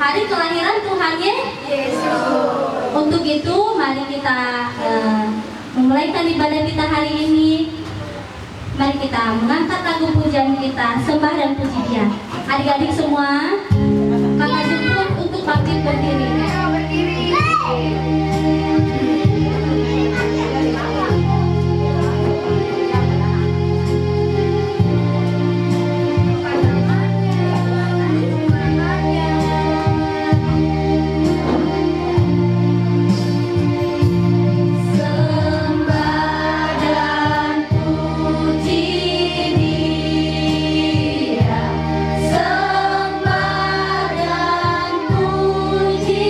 hari kelahiran Tuhan Yesus. Untuk itu mari kita memulaikan ibadah kita hari ini. Mari kita mengangkat lagu pujian kita, sembah dan puji Dia. Adik-adik semua, kakak jemput untuk bangkit berdiri. Sembah dan puji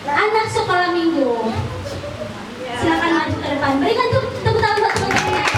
anak sekolah minggu. Silakan maju ke depan. Berikan tepuk tangan buat teman-teman.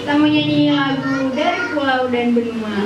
Kita mau nyanyi lagu Dari Pulau dan Benua.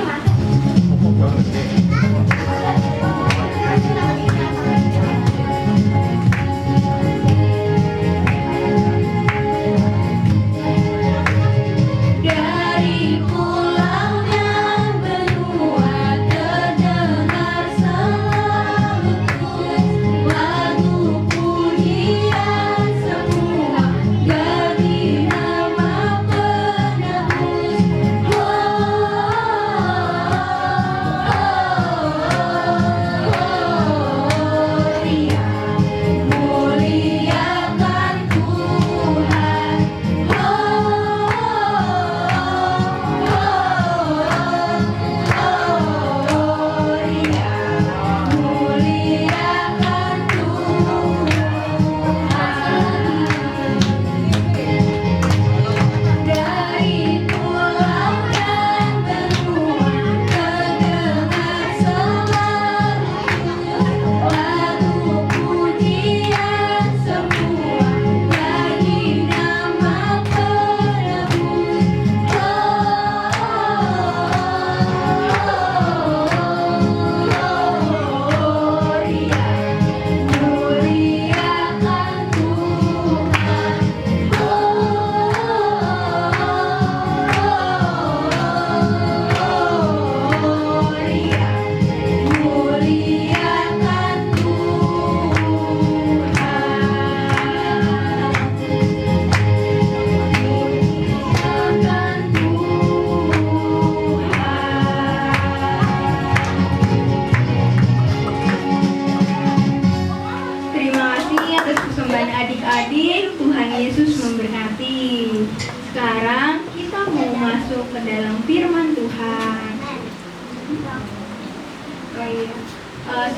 Adik-adik, Tuhan Yesus memberkati. Sekarang kita mau masuk ke dalam firman Tuhan.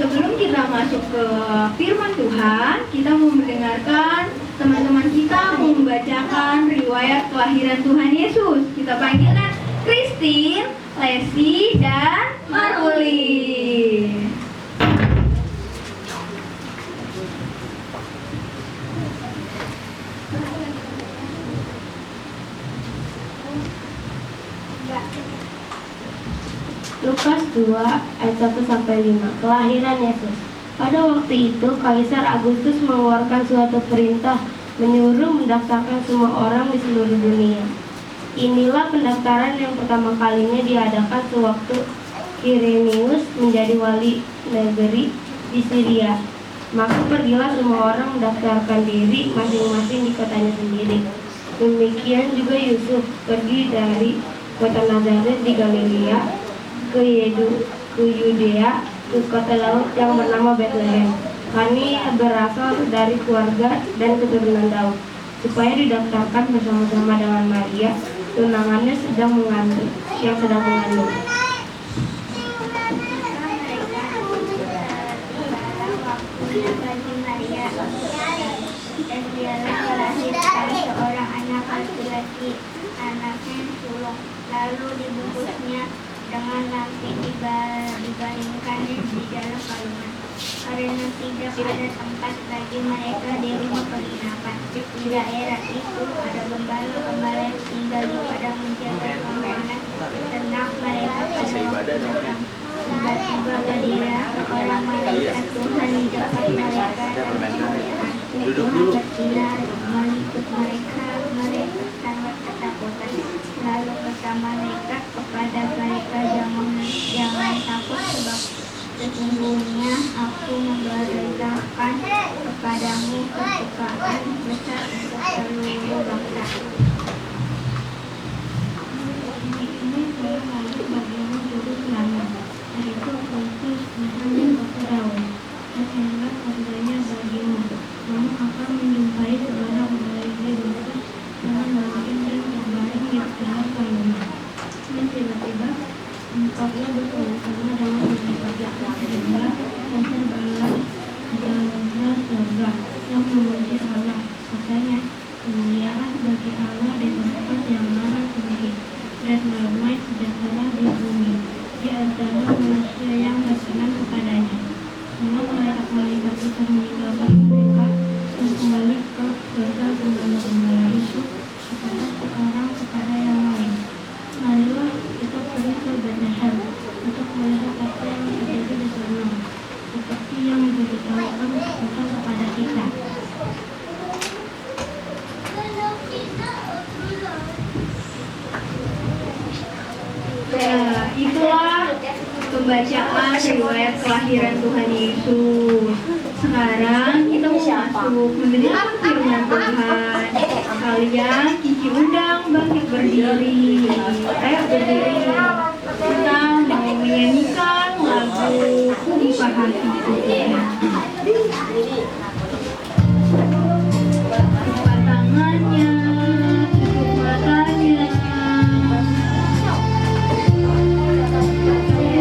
Sebelum kita masuk ke firman Tuhan, kita mau mendengarkan teman-teman kita membacakan riwayat kelahiran Tuhan Yesus. Kita panggilkan Christine, Lesi, dan Maruli. Lukas 2 ayat 1-5. Kelahiran Yesus. Pada waktu itu Kaisar Agustus mengeluarkan suatu perintah menyuruh mendaftarkan semua orang di seluruh dunia. Inilah pendaftaran yang pertama kalinya diadakan sewaktu Kirenius menjadi wali negeri di Syria. Maka pergilah semua orang mendaftarkan diri masing-masing di kotanya sendiri. Demikian juga Yusuf pergi dari kota Nazaret di Galilea ke Yudea, ke kota laut yang bernama Betlehem. Kami berasal dari keluarga dan keturunan Daud, supaya didaftarkan bersama-sama dengan Maria, tunangannya yang sedang mengandung. Bagi Maria dan dialah melahirkan seorang anak laki-laki, anaknya sulung. Lalu dibungkusnya dengan nasi dibaringkan di dalam kalungan, karena tidak ada tempat bagi mereka di rumah penginapan. Di daerah itu ada gembala-gembala yang tinggal di padang menjaga keamanan ternak mereka pada waktu malam. Tiba-tiba berdiri seorang malaikat Tuhan di dekat mereka dan kemuliaan Tuhan bersinar meliput mereka. Mereka sangat ketakutan. Lalu kata malaikat kepada mereka, jangan takut, sebab sesungguhnya aku memberitakan kepadamu kesukaan besar untuk seluruh bangsa. Ini saya lalu bagaimana juru selamat. Dari itu Kristus Tuhan berkerawan, dan heran tandanya bagimu. Kamu akan menjumpai seorang malaikat besar dengan bagian dan terbaring di dalam kalungan. Dan tiba-tiba engkaunya bersama-sama dengan mendapatkan sejumlah dan terbelah dalamnya surga yang memuji Allah. Katanya, kemuliaan bagi Allah di tempat yang maha tinggi dan damai sejahtera di bumi di antara manusia yang berkenan kepadanya. Semua malaikat-malaikat itu meninggalkan mereka dan kembali ke surga gembala-gembala itu, kepada seorang kepada yang lain. itulah pembacaan riwayat kelahiran Tuhan Yesus. Sekarang kita mau masuk mendengar firman Tuhan. Kalian Cici undang bangkit berdiri. Ayo berdiri. Kita mau menyanyikan lagu Buka Hatiku. Buka tangannya, tutup matanya.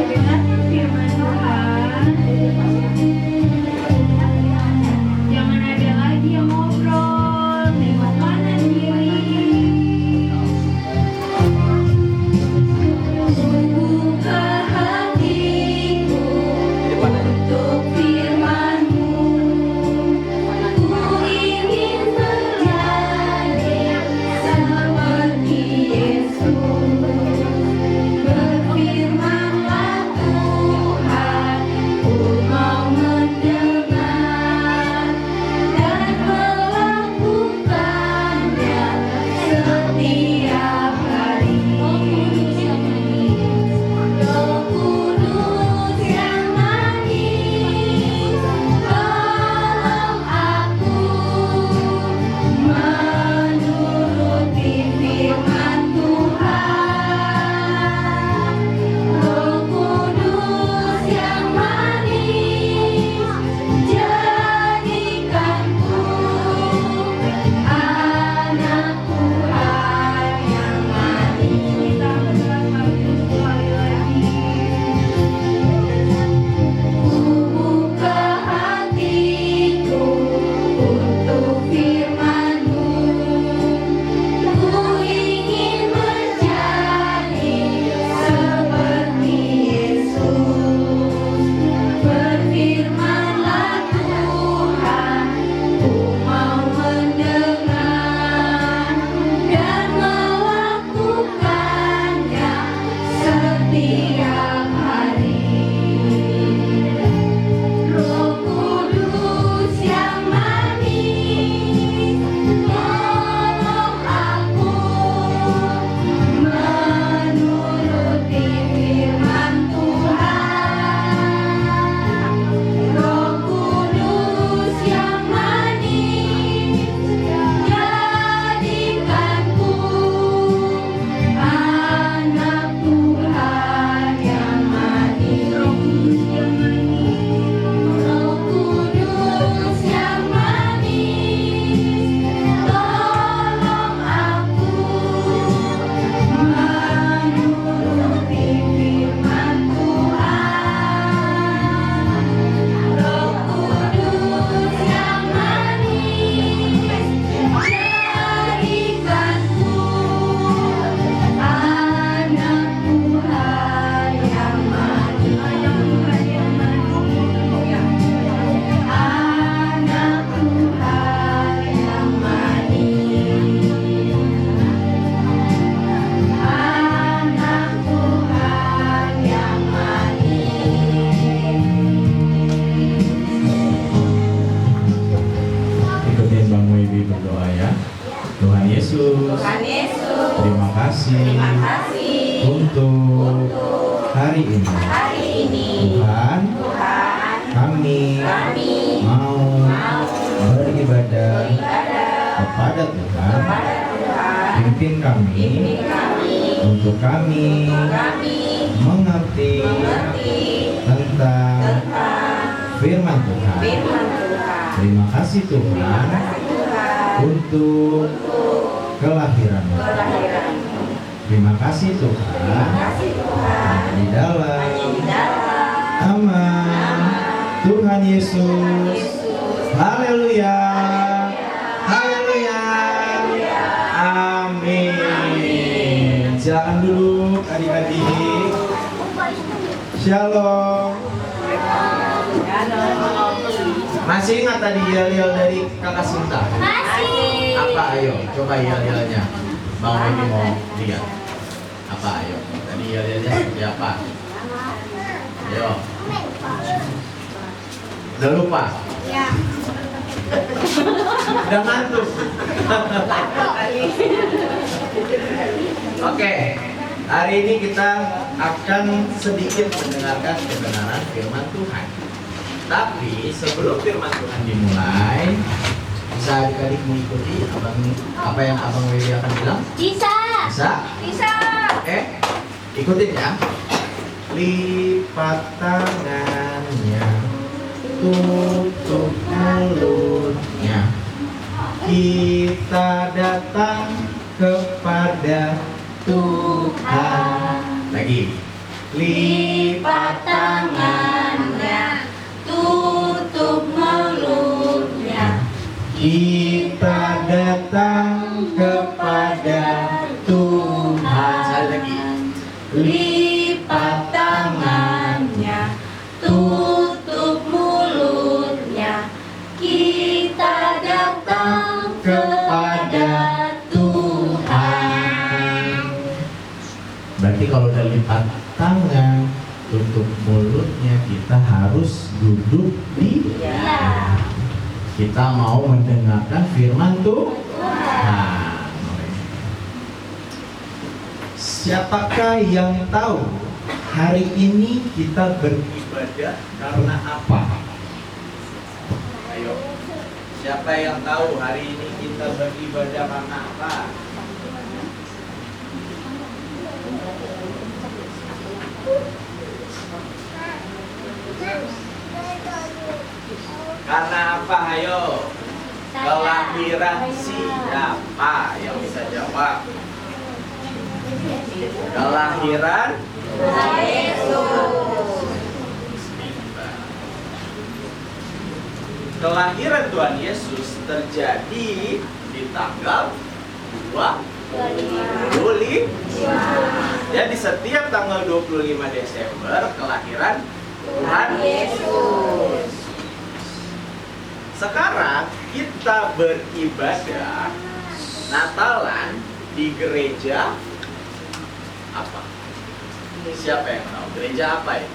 Dengar firman Tuhan. Jangan ada lagi yang ngobrol, nengok kanan kiri. Buka hatiku untuk firman-Mu. Ku ingin menjadi seperti Yesus. Berfirmanlah Tuhan, ku mau mendengar dan melakukannya setiap hari. Roh Kudus yang manis, tolong aku menuruti firman Tuhan. Roh Kudus yang manis, jadikanku anak Tuhan yang manis. Ku buka hatiku untuk firman-Mu. Ku ingin menjadi seperti Yesus. Berfirmanlah Tuhan, ku mau mendengar dan melakukannya setiap hari. Roh Kudus yang manis, tolong aku menuruti firman Tuhan. Roh Kudus yang manis, jadikanku anak Tuhan yang manis. Roh Kudus yang manis, tolong aku menuruti firman Tuhan. Roh Kudus yang manis, jadikanku anak Tuhan yang manis. Anak Tuhan yang manis. Anak Tuhan yang Ikutin Bang Wibi berdoa ya. Tuhan Yesus, terima kasih untuk hari ini. Tuhan, kami mau beribadah kepada Tuhan. Pimpin kami untuk kami mengerti tentang firman Tuhan. Terima kasih Tuhan untuk kelahiran. Terima kasih Tuhan di dalam nama Tuhan Yesus. Haleluya. Haleluya. Amin. Silakan duduk adik-adik. Shalom. Masih ingat tadi yel-yel dari kakak Sinta? Masih. Apa ayo? Coba yel-yelnya. Bang Wibi mau lihat. Apa ayo? Tadi yel-yelnya seperti apa? Ayo. Udah lupa? Ya. Udah ngantuk. Oke. Hari ini kita akan sedikit mendengarkan kebenaran firman Tuhan. Tapi sebelum firman Tuhan dimulai, bisa adik-adik mengikuti apa yang Abang Wewi akan bilang? Bisa. Bisa? Bisa. Ikutin ya. Lipat tangannya, tutup mulutnya. Kita datang kepada Tuhan. Lagi. Lipat tangannya, tutup mulutnya. Kita datang kepada Tuhan. Sekali lagi. Lipat tangannya, tutup mulutnya. Kita datang kepada Tuhan. Berarti kalau udah lipat tangan, tutup mulutnya, kita harus duduk di. Kita mau mendengarkan firman Tuhan. Siapakah yang tahu hari ini kita beribadah karena apa? Ayo, siapa yang tahu hari ini kita beribadah karena apa? Karena apa? Ayo. Kelahiran siapa yang bisa jawab? Kelahiran Kelahiran Tuhan Yesus terjadi di tanggal 25. Jadi setiap tanggal 25 Desember kelahiran Tuhan Yesus. Sekarang kita beribadah Natalan di gereja apa? Siapa yang tahu? Gereja apa ya?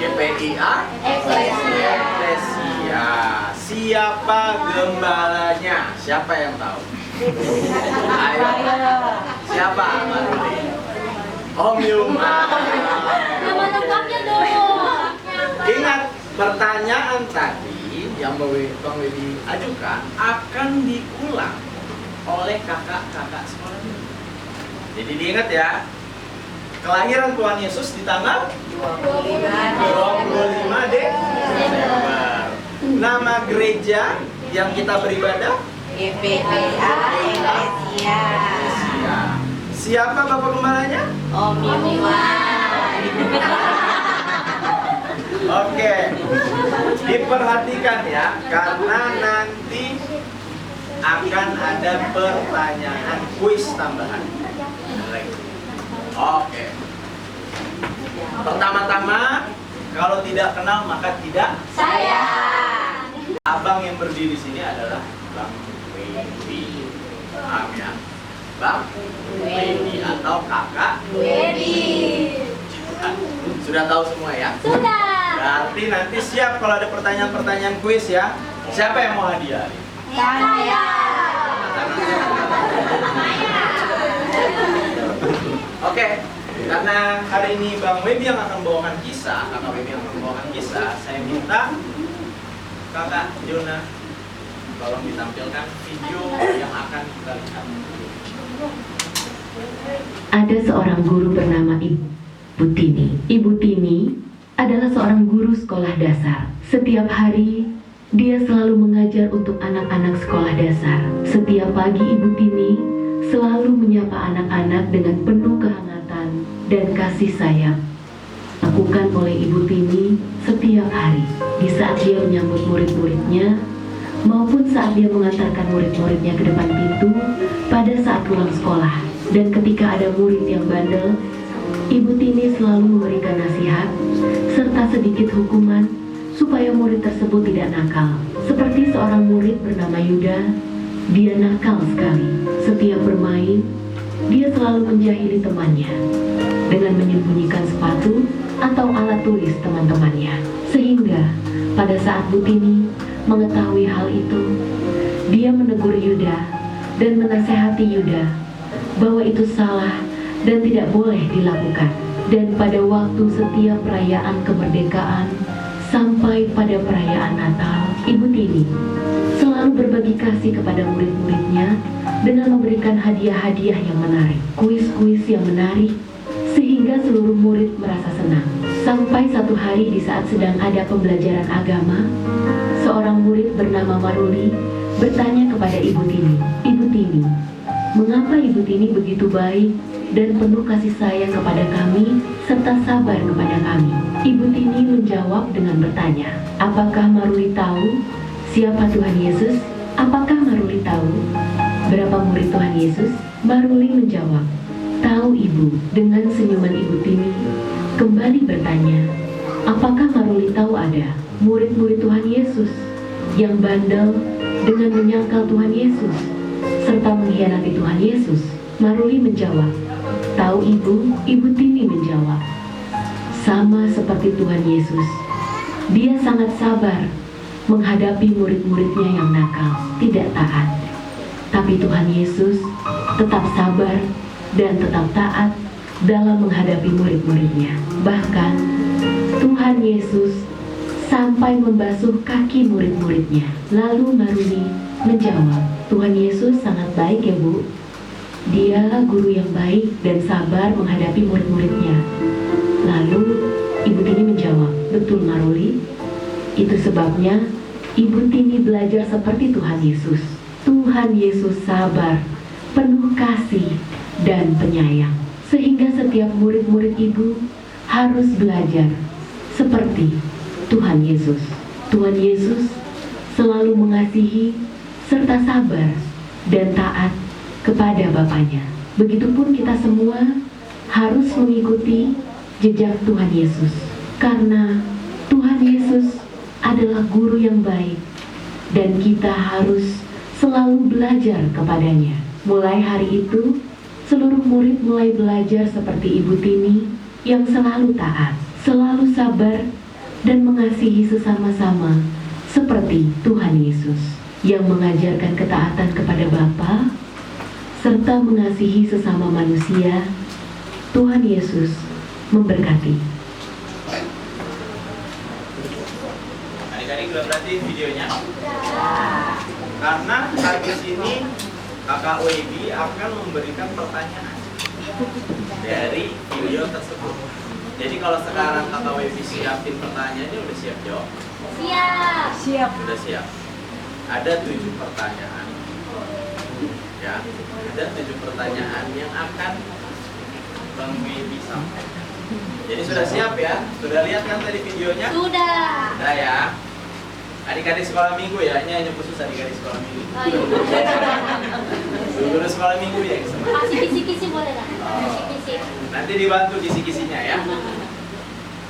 GPIA? Eklesia. Siapa gembalanya? Siapa yang tahu? Ayo. Siapa? Om Yuma. Nama lengkapnya dong. Ingat, pertanyaan tadi yang Bang Wedi ajukan akan diulang oleh kakak-kakak sekolahnya. Jadi diingat ya, kelahiran Tuhan Yesus di tanggal 25 Desember. Nama gereja yang kita beribadah? GPIA Eklesia. Siapa Bapak Gembalanya? Om Yuman. Oke, diperhatikan ya, karena nanti akan ada pertanyaan kuis tambahan. Oke. Pertama-tama, kalau tidak kenal maka tidak Saya. Abang yang berdiri sini adalah Bang Wedi. Paham ya? Bang Wedi atau Kakak Wedi. Sudah tahu semua ya? Sudah. Berarti nanti siap kalau ada pertanyaan-pertanyaan kuis ya. Siapa yang mau hadiah? Saya. Oke, karena hari ini Bang Wedi yang akan membawakan kisah, Kakak Wedi yang akan membawakan kisah, saya minta Kakak Jona tolong ditampilkan video yang akan kita lihat. Ada seorang guru bernama Ibu Tini. Ibu Tini adalah seorang guru sekolah dasar. Setiap hari, dia selalu mengajar untuk anak-anak sekolah dasar. Setiap pagi Ibu Tini selalu menyapa anak-anak dengan penuh kehangatan dan kasih sayang. Lakukan oleh Ibu Tini setiap hari, di saat dia menyambut murid-muridnya, maupun saat dia mengantarkan murid-muridnya ke depan pintu pada saat pulang sekolah. Dan ketika ada murid yang bandel, Ibu Tini selalu memberikan nasihat serta sedikit hukuman supaya murid tersebut tidak nakal. Seperti seorang murid bernama Yuda, dia nakal sekali. Setiap bermain, dia selalu menjahili temannya dengan menyembunyikan sepatu atau alat tulis teman-temannya. Sehingga pada saat Bu Tini mengetahui hal itu, dia menegur Yuda dan menasehati Yuda bahwa itu salah dan tidak boleh dilakukan. Dan pada waktu setiap perayaan kemerdekaan sampai pada perayaan Natal, Ibu Tini selalu berbagi kasih kepada murid-muridnya dengan memberikan hadiah-hadiah yang menarik, kuis-kuis yang menarik, sehingga seluruh murid merasa senang. Sampai satu hari di saat sedang ada pembelajaran agama, seorang murid bernama Maruli bertanya kepada Ibu Tini, "Ibu Tini, mengapa Ibu Tini begitu baik dan penuh kasih sayang kepada kami serta sabar kepada kami?" Ibu Tini menjawab dengan bertanya, "Apakah Maruli tahu siapa Tuhan Yesus? Apakah Maruli tahu berapa murid Tuhan Yesus?" Maruli menjawab, "Tahu Ibu." Dengan senyuman Ibu Tini kembali bertanya, "Apakah Maruli tahu ada murid-murid Tuhan Yesus yang bandel dengan menyangkal Tuhan Yesus serta mengkhianati Tuhan Yesus?" Maruli menjawab, "Tahu Ibu." Ibu Tini menjawab, "Sama seperti Tuhan Yesus, Dia sangat sabar menghadapi murid-muridnya yang nakal, tidak taat. Tapi Tuhan Yesus tetap sabar dan tetap taat dalam menghadapi murid-muridnya. Bahkan Tuhan Yesus sampai membasuh kaki murid-muridnya." Lalu Maruli menjawab, "Tuhan Yesus sangat baik ya Bu. Dia guru yang baik dan sabar menghadapi murid-muridnya." Lalu Ibu Tini menjawab, "Betul Maruli, itu sebabnya Ibu Tini belajar seperti Tuhan Yesus. Tuhan Yesus sabar, penuh kasih dan penyayang. Sehingga setiap murid-murid Ibu harus belajar seperti Tuhan Yesus. Tuhan Yesus selalu mengasihi serta sabar dan taat kepada Bapaknya. Begitupun kita semua harus mengikuti jejak Tuhan Yesus. Karena Tuhan Yesus adalah guru yang baik dan kita harus selalu belajar kepadanya. Mulai hari itu, seluruh murid mulai belajar seperti Ibu Tini yang selalu taat, selalu sabar dan mengasihi sesama-sama seperti Tuhan Yesus yang mengajarkan ketaatan kepada Bapa serta mengasihi sesama manusia. Tuhan Yesus memberkati. Adik-adik udah berarti videonya? Karena habis ini Kakak Webi akan memberikan pertanyaan dari video tersebut. Jadi kalau sekarang Kakak Webi siapin pertanyaannya, udah siap jawab? Siap. Udah siap. Ada 7 pertanyaan. Ya, ada 7 pertanyaan yang akan Bang Webi sampaikan. Jadi sudah siap ya? Sudah lihat kan tadi videonya? Sudah. Sudah ya. Adik-adik sekolah minggu ya, ini hanya khusus adik-adik sekolah minggu. Oh, iya. Guru sekolah minggu ya. Kasih kisi-kisi boleh kan? Kisi-kisi. Nanti dibantu kisi-kisinya ya.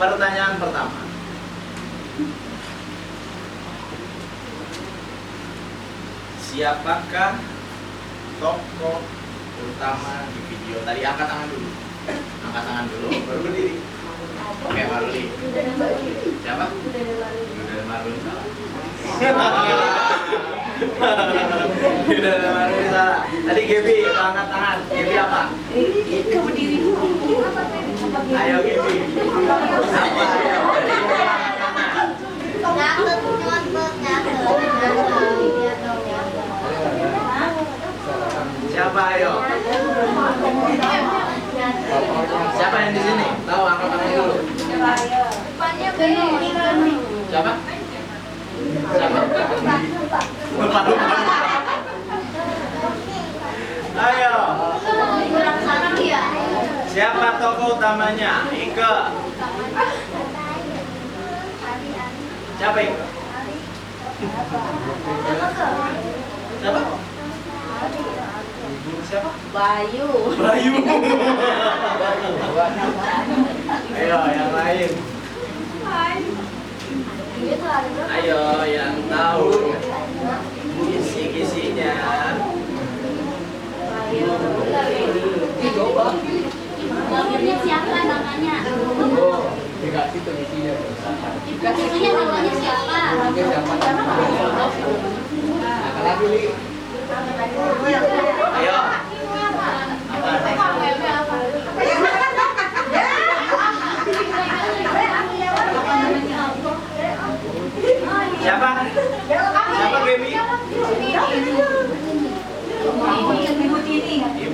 Pertanyaan pertama. Siapakah tokoh utama di video? Tadi angkat tangan dulu. Angkat tangan dulu, baru berdiri. Oke, Maruli. Siapa? Udah Maruli salah. Udah Maruli salah. Tadi Gebi angkat tangan. Gebi apa? Kamu diri dulu. Ayo Gebi. Apa? Siapa ayo? Siapa yang di sini? Tahu angkat tangan dulu. Siapa? Siapa? Lupa. Ayo. Siapa tokoh utamanya? Ike. Siapa Ike? Siapa? Siapa? Bayu. Bayu. Ayo yang lain. Ayo yang tahu kisi-kisinya. Bajunya siapa namanya? Kisinya namanya siapa? Ayo.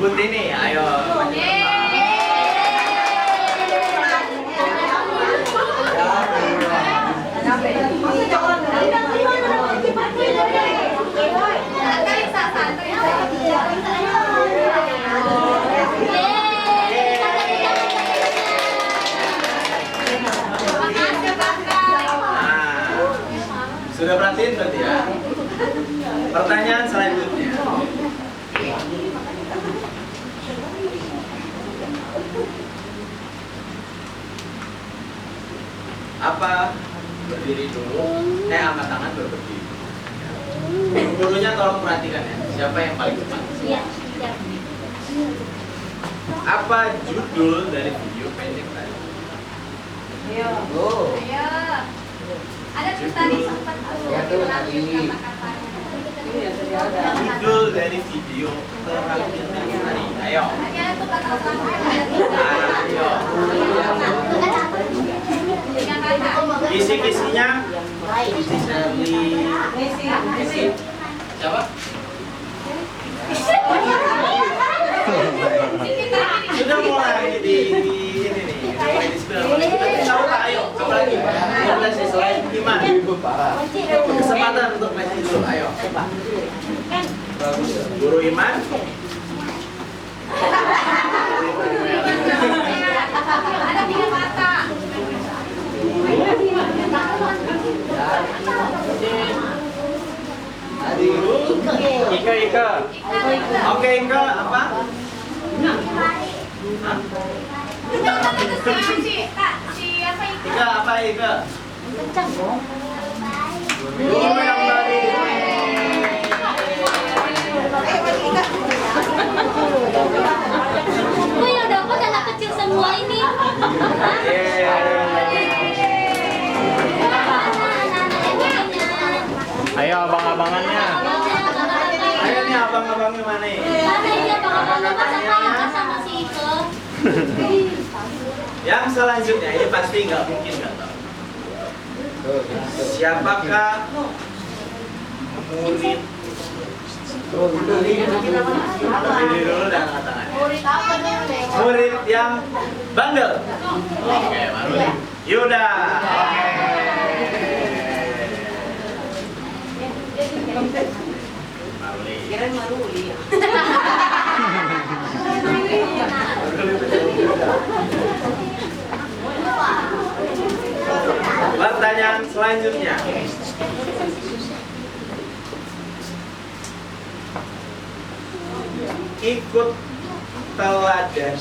Ibu Tini, ayo. Sudah perhatiin berarti ya? Pertanyaan selanjutnya. Apa berdiri dulu? Angkat tangan baru berdiri. Gurunya tolong perhatikan ya. Siapa yang paling cepat? Iya. Apa judul dari video pendek tadi? Ayo. Oh. Ayo. Ada tadi sempat Judul dari video terakhir tadi. Ayo. Ayo. Kisi-kisinya. Kisi Shirley. Kisi. Siapa? Sudah mulai di ini nih. Mulai di sebelah. Tahu tak? Ayo. Apa lagi? Ada selain Iman. Kesempatan untuk main dulu. Ayo. Guru Iman. Ada 3 mata. Ika. Oke, Ika, apa? Ika, apa Ika? Guru yang baik. Gue yang dapat anak kecil semua ini. Ayo abang-abangannya. Ayo nih abang-abangnya mana nih? Mana ini abang-abangnya masa kalah sama si Iko? Yang selanjutnya ini pasti nggak mungkin nggak tahu. Siapakah murid? Berdiri dulu dan angkat tangan. Murid apa dulu? Murid yang bandel. Oke, Maruli. Yuda. Maruli. Kirain Maruli. Pertanyaan selanjutnya. Ikut teladan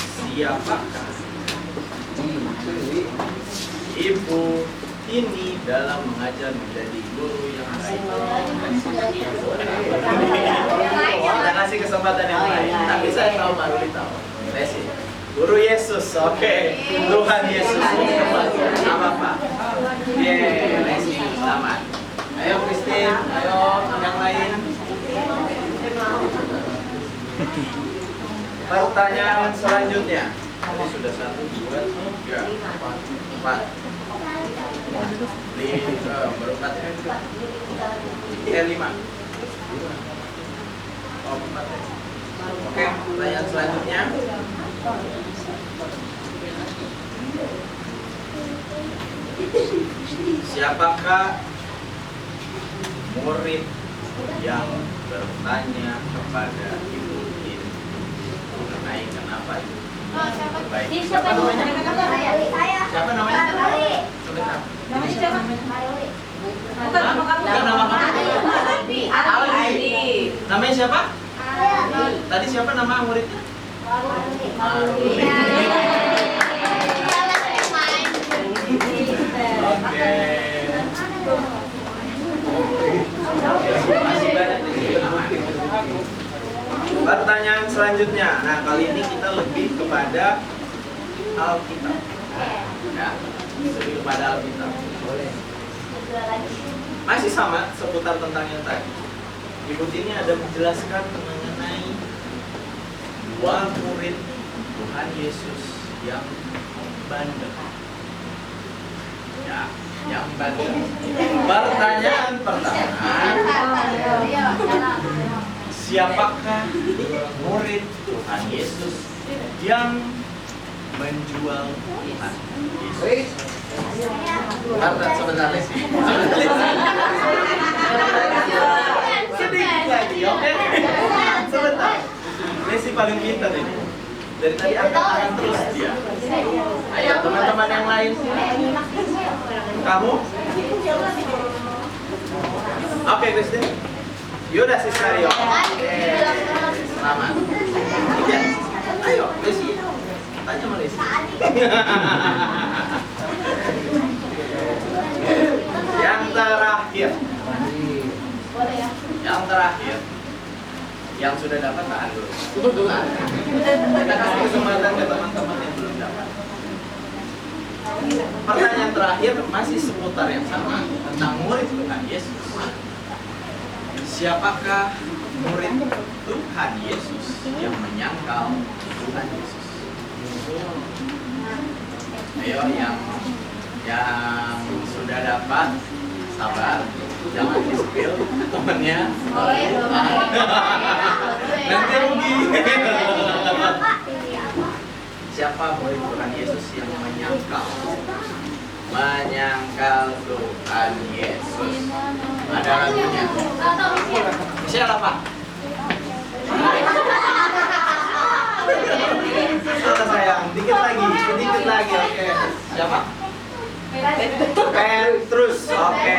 siapakah Ibu ini dalam mengajar menjadi guru yang baik? Kita kasih kesempatan yang lain. Tapi saya tahu Maruli tahu. Lesi. Guru Yesus, oke. Tuhan Yesus. Apa Pak? Lesi, selamat. Ayo Christine, ayo yang lain. Pertanyaan selanjutnya. Tadi sudah 1, 2, 3, 4. Baru 4 ya? 5. Oh, 4 ya. Oke, pertanyaan selanjutnya. Siapakah murid yang bertanya kepada Ibu ini mengenai kenapa itu baik? Ini Siapa namanya? Saya. Siapa namanya? Sebentar. Namanya siapa? Bukan nama kamu. Aldi. Namanya siapa? Tadi siapa nama muridnya? Maruli. Oke. Masih banyak di sini namanya. Pertanyaan selanjutnya. Nah, kali ini kita lebih kepada Alkitab. Ya, lebih kepada Alkitab. Masih sama seputar tentang yang tadi. Ibu ini ada menjelaskan mengenai 2 murid Tuhan Yesus yang bandel. Ya, yang bandel. Pertanyaan pertama, siapakah murid Tuhan Yesus yang menjual Tuhan Yesus. Sebentar Lesi. Sedikit lagi, oke? Sebentar. Lesi paling pintar ini. Dari tadi angkat tangan terus dia. Ayo teman-teman yang lain. Kamu? Oke, Kristen. Yuda Sisario. Oke. Selamat. Iya. Ayo, Lesi. Tanya sama Lesi. Yang terakhir. Yang terakhir. Yang sudah dapat tahan dulu. Kita kasih kesempatan ke teman-teman yang belum dapat. Pertanyaan terakhir masih seputar yang sama tentang murid Tuhan Yesus. Siapakah murid Tuhan Yesus yang menyangkal Tuhan Yesus? Ayo yang sudah dapat, sabar, jangan di-spill temannya. Nanti rugi. Siapa murid Tuhan Yesus yang menyangkal Tuhan Yesus? Ada lagunya. Michelle apa? Salah sayang, dikit lagi, oke. Siapa? Petrus, oke.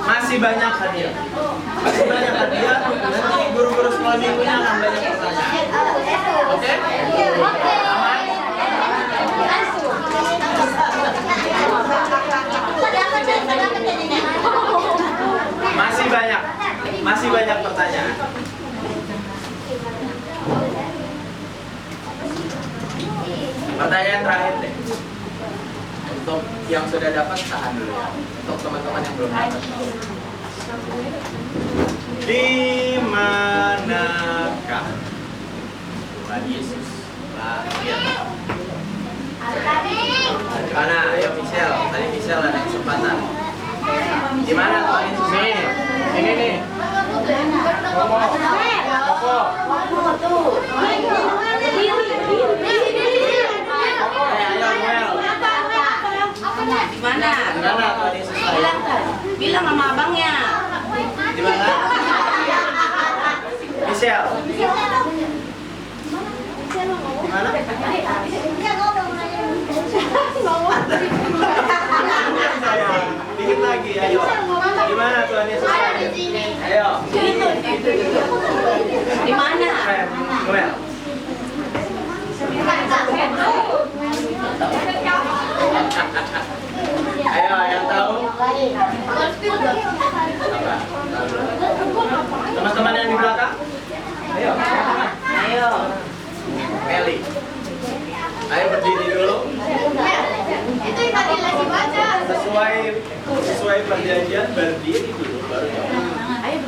Masih banyak hadiah. Nanti guru-guru sekolah minggunya akan banyak pertanyaan. Oke? Aman? Masih banyak pertanyaan. Pertanyaan terakhir deh. Untuk yang sudah dapat tahan dulu ya. Untuk teman-teman yang belum dapat. Di manakah Tuhan Yesus lahir? Di mana? Ayo Michelle. Tadi Michelle ada kesempatan. Di mana Tuhan Yesus ini? Ini nih. Di mana? Di mana Tuhan Yesus lahir? Bilang sama abangnya. Di mana? Michelle. Di mana? Dikit lagi, ayo. Di mana Tuhan Yesus lahir? Ayo. Di mana? Noel. Ayo, yang tahu? Apa? Teman-teman yang di belakang? Ayo. Ayo. Meli. Ayo berdiri dulu. Sesuai perjanjian berdiri dulu baru jawab. Ayo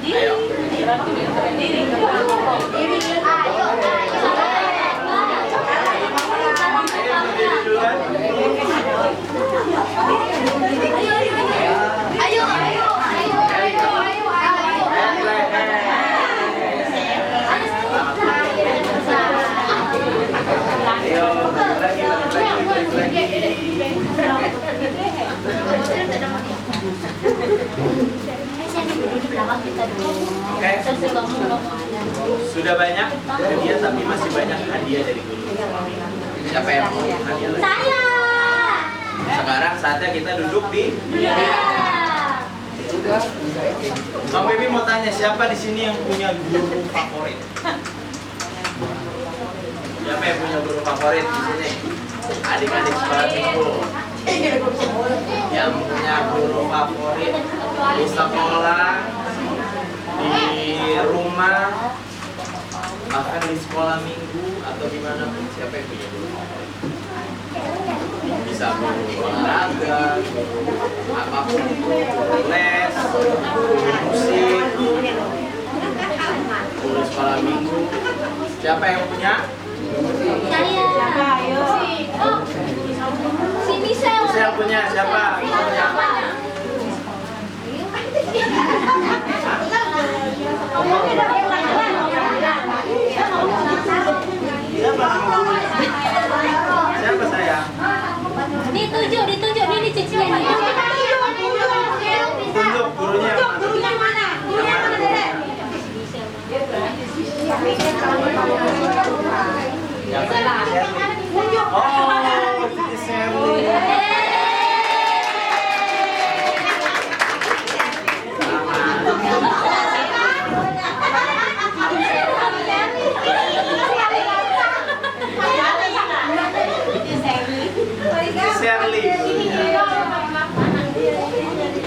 berdiri. Ayo. Berdiri. Ayo berdiri duluan. Oke. Sudah banyak hadiah tapi masih banyak hadiah dari guru. Siapa yang mau hadiah lagi? Saya. Sekarang saatnya kita duduk di. Bang Baby mau tanya siapa di sini yang punya guru favorit? Siapa yang punya guru favorit di sini? Adik-adik sekolah minggu. Yang punya guru favorit di sekolah, di rumah, bahkan di sekolah minggu atau di mana pun, siapa yang punya guru favorit? Bisa guru olahraga, guru apapun itu, guru les, guru musik, guru sekolah minggu. Siapa yang punya? Saya. Ayo. Si Michelle. punya? Siapa? Siapa? Siapa sayang? Ditunjuk nih cicinya nih. Tunjuk gurunya yang mana? Yang mana gurunya? Yang mana? Oh, Cici Sherly. Sherly.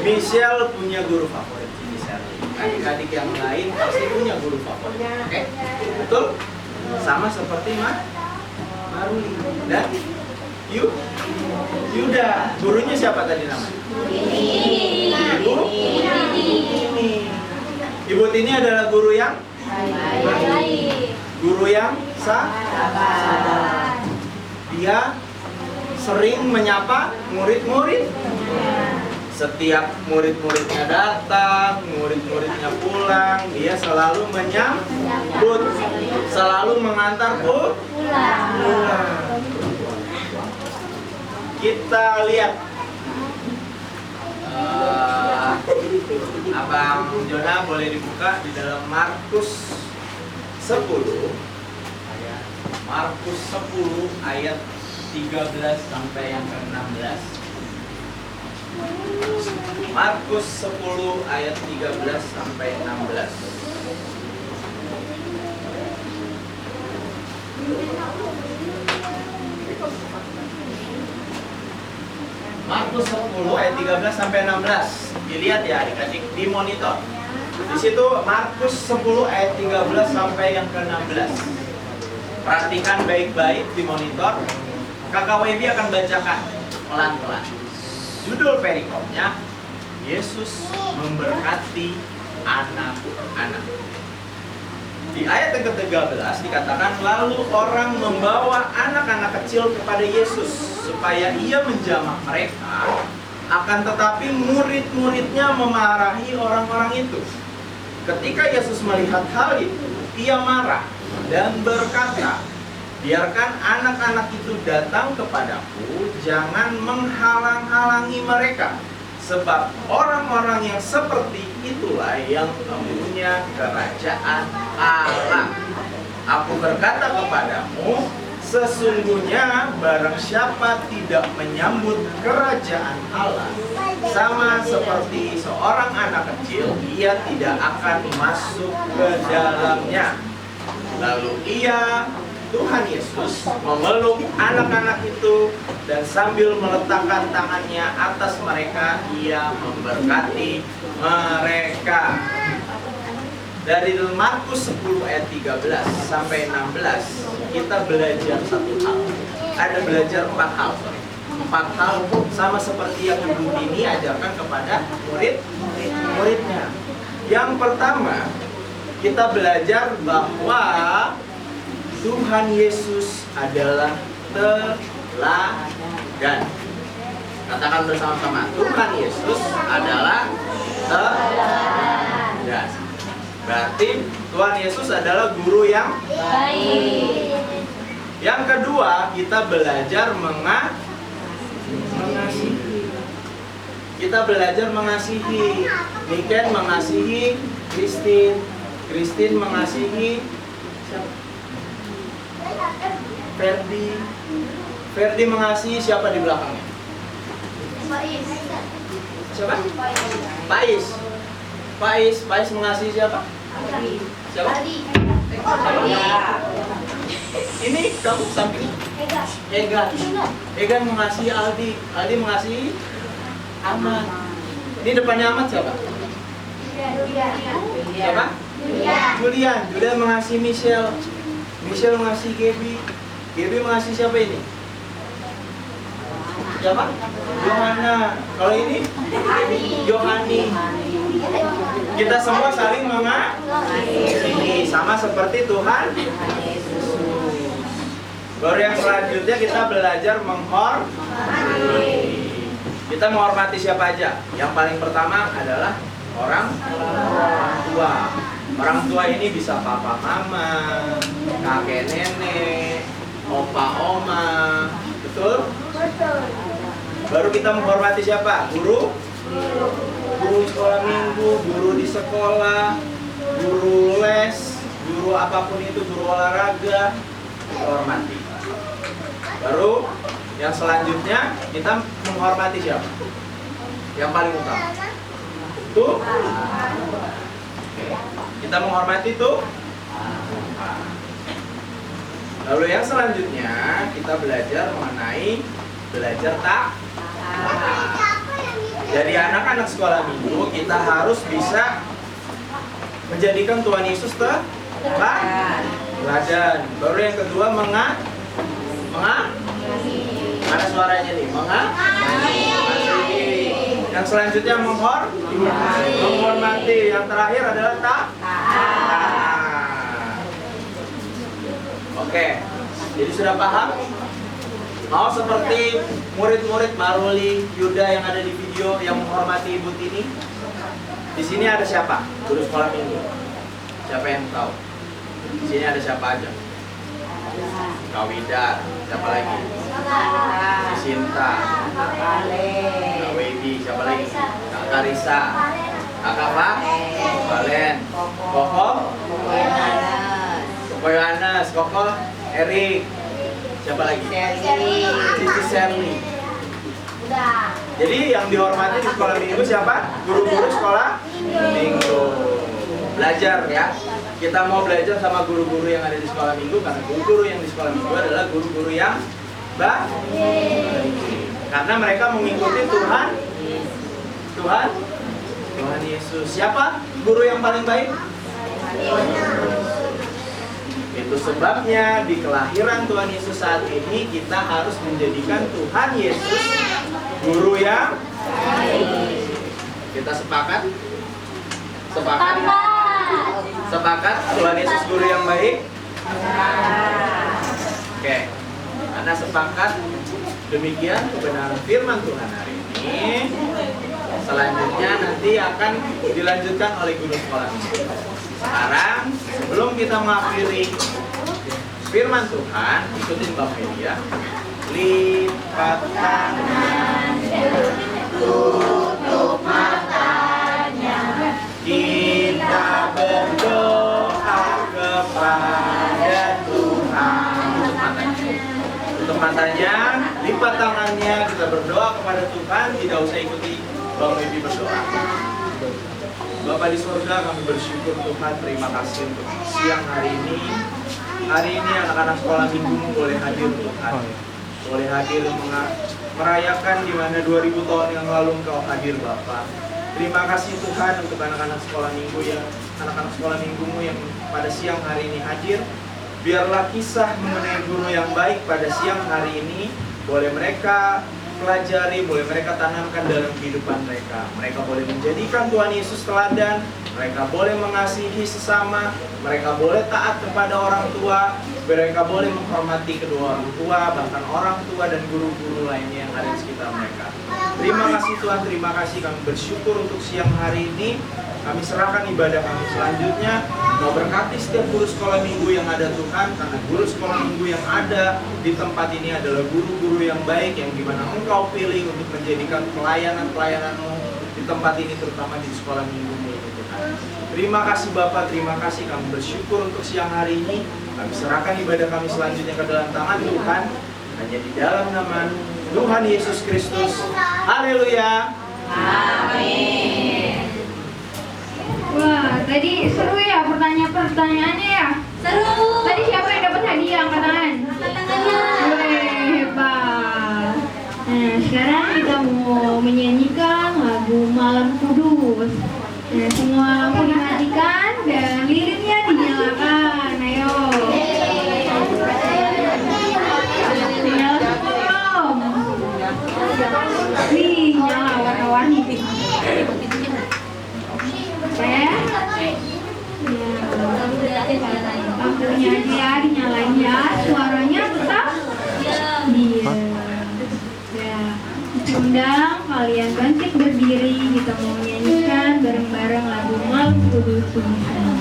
Michelle punya guru favorit Cici Sherly. Adik-adik yang lain pasti punya guru favorit. Oke? Betul? Sama seperti Maruli dan Yuda. Gurunya siapa tadi namanya? Ibu Tini. Ibu Tini adalah guru yang baik. Guru yang sabar. Dia sering menyapa murid-murid. Setiap murid-muridnya datang, murid-muridnya pulang, dia selalu menyambut, selalu mengantar pulang. Kita lihat Abang Jona boleh dibuka di dalam Markus 10. Markus 10 ayat 13 sampai yang ke-16. Markus 10 ayat 13 sampai 16. Markus 10 ayat 13 sampai 16. Dilihat ya adik-adik di monitor. Di situ Markus 10 ayat 13 sampai yang ke-16. Perhatikan baik-baik di monitor. Kakak Webi akan bacakan pelan-pelan. Judul perikopnya, Yesus memberkati anak-anak. Di ayat yang ke-13 dikatakan, lalu orang membawa anak-anak kecil kepada Yesus supaya ia menjamah mereka, akan tetapi murid-muridnya memarahi orang-orang itu. Ketika Yesus melihat hal itu, ia marah dan berkata, biarkan anak-anak itu datang kepadaku, jangan menghalang-halangi mereka, sebab orang-orang yang seperti itulah yang mempunyai kerajaan Allah. Aku berkata kepadamu, sesungguhnya barang siapa tidak menyambut kerajaan Allah, sama seperti seorang anak kecil, ia tidak akan masuk ke dalamnya. Lalu Tuhan Yesus memeluk anak-anak itu dan sambil meletakkan tangannya atas mereka, ia memberkati mereka. Dari Markus 10 ayat 13 sampai 16 kita belajar satu hal. Ada belajar 4 hal. 4 hal sama seperti yang Ibu Tini ajarkan kepada murid-muridnya. Yang pertama, kita belajar bahwa Tuhan Yesus adalah teladan. Katakan bersama-sama, Tuhan Yesus adalah teladan. Berarti Tuhan Yesus adalah guru yang baik. Yang kedua, kita belajar mengasihi. Kita belajar mengasihi. Niken mengasihi Christine, Christine mengasihi Ferdi. Ferdi mengasihi siapa di belakangnya? Siapa? Pais. Pais mengasihi siapa? Siapa? Ini kamu samping Egan mengasihi Aldi. Aldi mengasihi Ahmad. Ini depannya Ahmad siapa? Siapa? Julian mengasihi Michelle. Michelle mengasihi Gaby mengasihi siapa ini? Siapa? Yohana. Kalau ini? Yohani. Kita semua saling mengasihi, sama seperti Tuhan Yesus. Baru yang selanjutnya kita belajar menghormati. Kita menghormati siapa aja? Yang paling pertama adalah orang tua. Orang tua ini bisa papa mama, kakek nenek, opa oma, betul? Baru kita menghormati siapa? Guru? Guru sekolah minggu, guru di sekolah, guru les, guru apapun itu, guru olahraga, kita hormati. Baru yang selanjutnya kita menghormati siapa? Yang paling utama. Tuh. Kita menghormati tuh. Lalu yang selanjutnya kita belajar mengenai taat. Jadi anak-anak sekolah minggu kita harus bisa menjadikan Tuhan Yesus teladan. Baru yang kedua mana suaranya nih? Mengasihi. Yang selanjutnya menghormati. Yang terakhir adalah taat. Oke, jadi sudah paham? Mau seperti murid-murid Maruli, Yuda yang ada di video yang menghormati Ibu Tini? Di sini ada siapa? Guru sekolah minggu. Siapa yang tahu? Di sini ada siapa aja? Kak Wida, siapa lagi? Sinta, Kak Webi, siapa lagi? Kak Karisa, Kakak Pak, Valen, Koko, Yohanes, Koko, Erik, siapa lagi? Cici Sherly. Jadi yang dihormati di sekolah minggu siapa? Guru-guru sekolah minggu. Belajar ya. Kita mau belajar sama guru-guru yang ada di sekolah minggu karena guru-guru yang di sekolah minggu adalah guru-guru yang baik. Karena mereka mengikuti Tuhan Yesus. Siapa guru yang paling baik? Itu sebabnya di kelahiran Tuhan Yesus saat ini kita harus menjadikan Tuhan Yesus guru yang baik. Kita sepakat? Sepakat Tuhan Yesus guru yang baik? Oke. Karena sepakat demikian kebenaran firman Tuhan hari ini. Selanjutnya nanti akan dilanjutkan oleh guru sekolah minggu. Sekarang sebelum kita mengakhiri firman Tuhan, ikutin Bang Media. Lipat tangan, tutup matanya, kita berdoa kepada Tuhan. Tutup matanya, lipat tangannya, kita berdoa kepada Tuhan. Tidak usah ikuti Bang Media berdoa. Bapak di surga, kami bersyukur Tuhan, terima kasih untuk siang hari ini. Hari ini anak-anak sekolah minggu boleh hadir Tuhan. Boleh hadir merayakan di mana 2000 tahun yang lalu Engkau hadir Bapak. Terima kasih Tuhan untuk anak-anak sekolah minggu minggumu yang pada siang hari ini hadir. Biarlah kisah mengenai guru yang baik pada siang hari ini boleh mereka pelajari, boleh mereka tanamkan dalam kehidupan mereka. Mereka boleh menjadikan Tuhan Yesus teladan, mereka boleh mengasihi sesama, mereka boleh taat kepada orang tua, mereka boleh menghormati kedua orang tua, bahkan orang tua dan guru-guru lainnya yang ada di sekitar mereka. Terima kasih Tuhan, terima kasih, kami bersyukur untuk siang hari ini. Kami serahkan ibadah kami selanjutnya. Kau berkati setiap guru sekolah minggu yang ada Tuhan, karena guru sekolah minggu yang ada di tempat ini adalah guru-guru yang baik yang dimana Engkau pilih untuk menjadikan pelayanan-pelayananmu di tempat ini, terutama di sekolah minggu ini Tuhan. Terima kasih Bapak, terima kasih, kami bersyukur untuk siang hari ini. Kami serahkan ibadah kami selanjutnya ke dalam tangan Tuhan, hanya di dalam nama Tuhan Yesus Kristus. Haleluya. Amin. Wah, tadi seru ya pertanyaannya ya. Seru. Tadi siapa yang dapat hadiah angkat tangan? Angkat tangannya. Wih, hebat. Nah, sekarang kita mau menyanyikan lagu Malam Kudus. Nah, semua lampu dimatikan dan lilinnya dinyalakan. Ayo. Nyala semua belum? Wih, nyala warna-warni. Ya. Lampunya aja dinyalain ya, suaranya tetap diam. Ya. undang kalian bangkit berdiri, kita mau menyanyikan bareng-bareng lagu Malam Kudus Tuhan.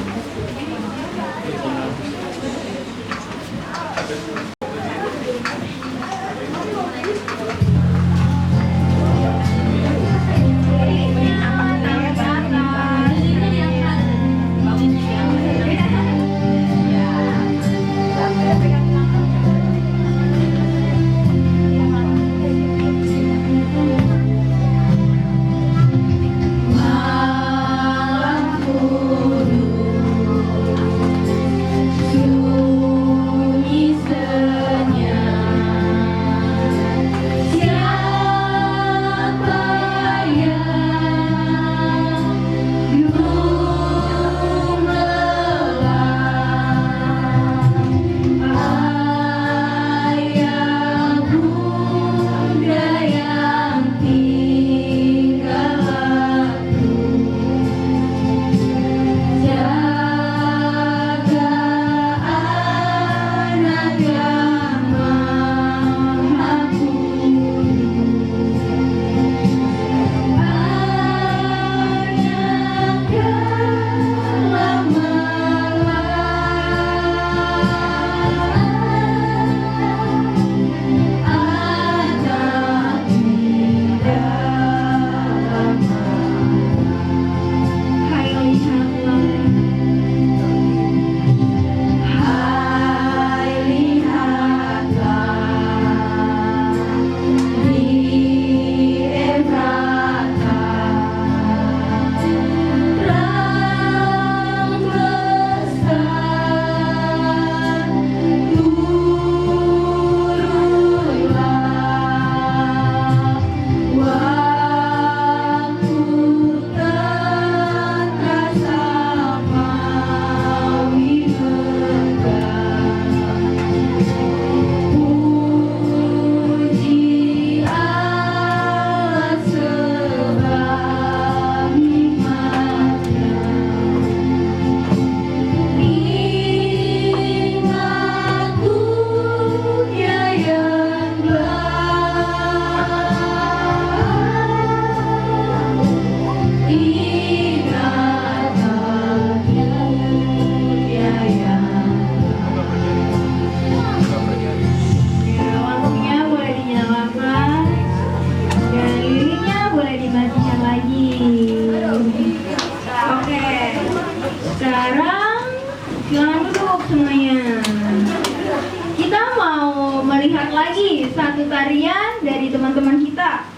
Satu tarian dari teman-teman kita.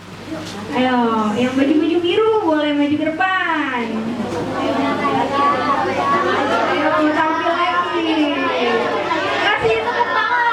Ayo, yang baju-baju biru boleh maju ke depan. Ayo, tampil lagi. Kasih tepuk tangan.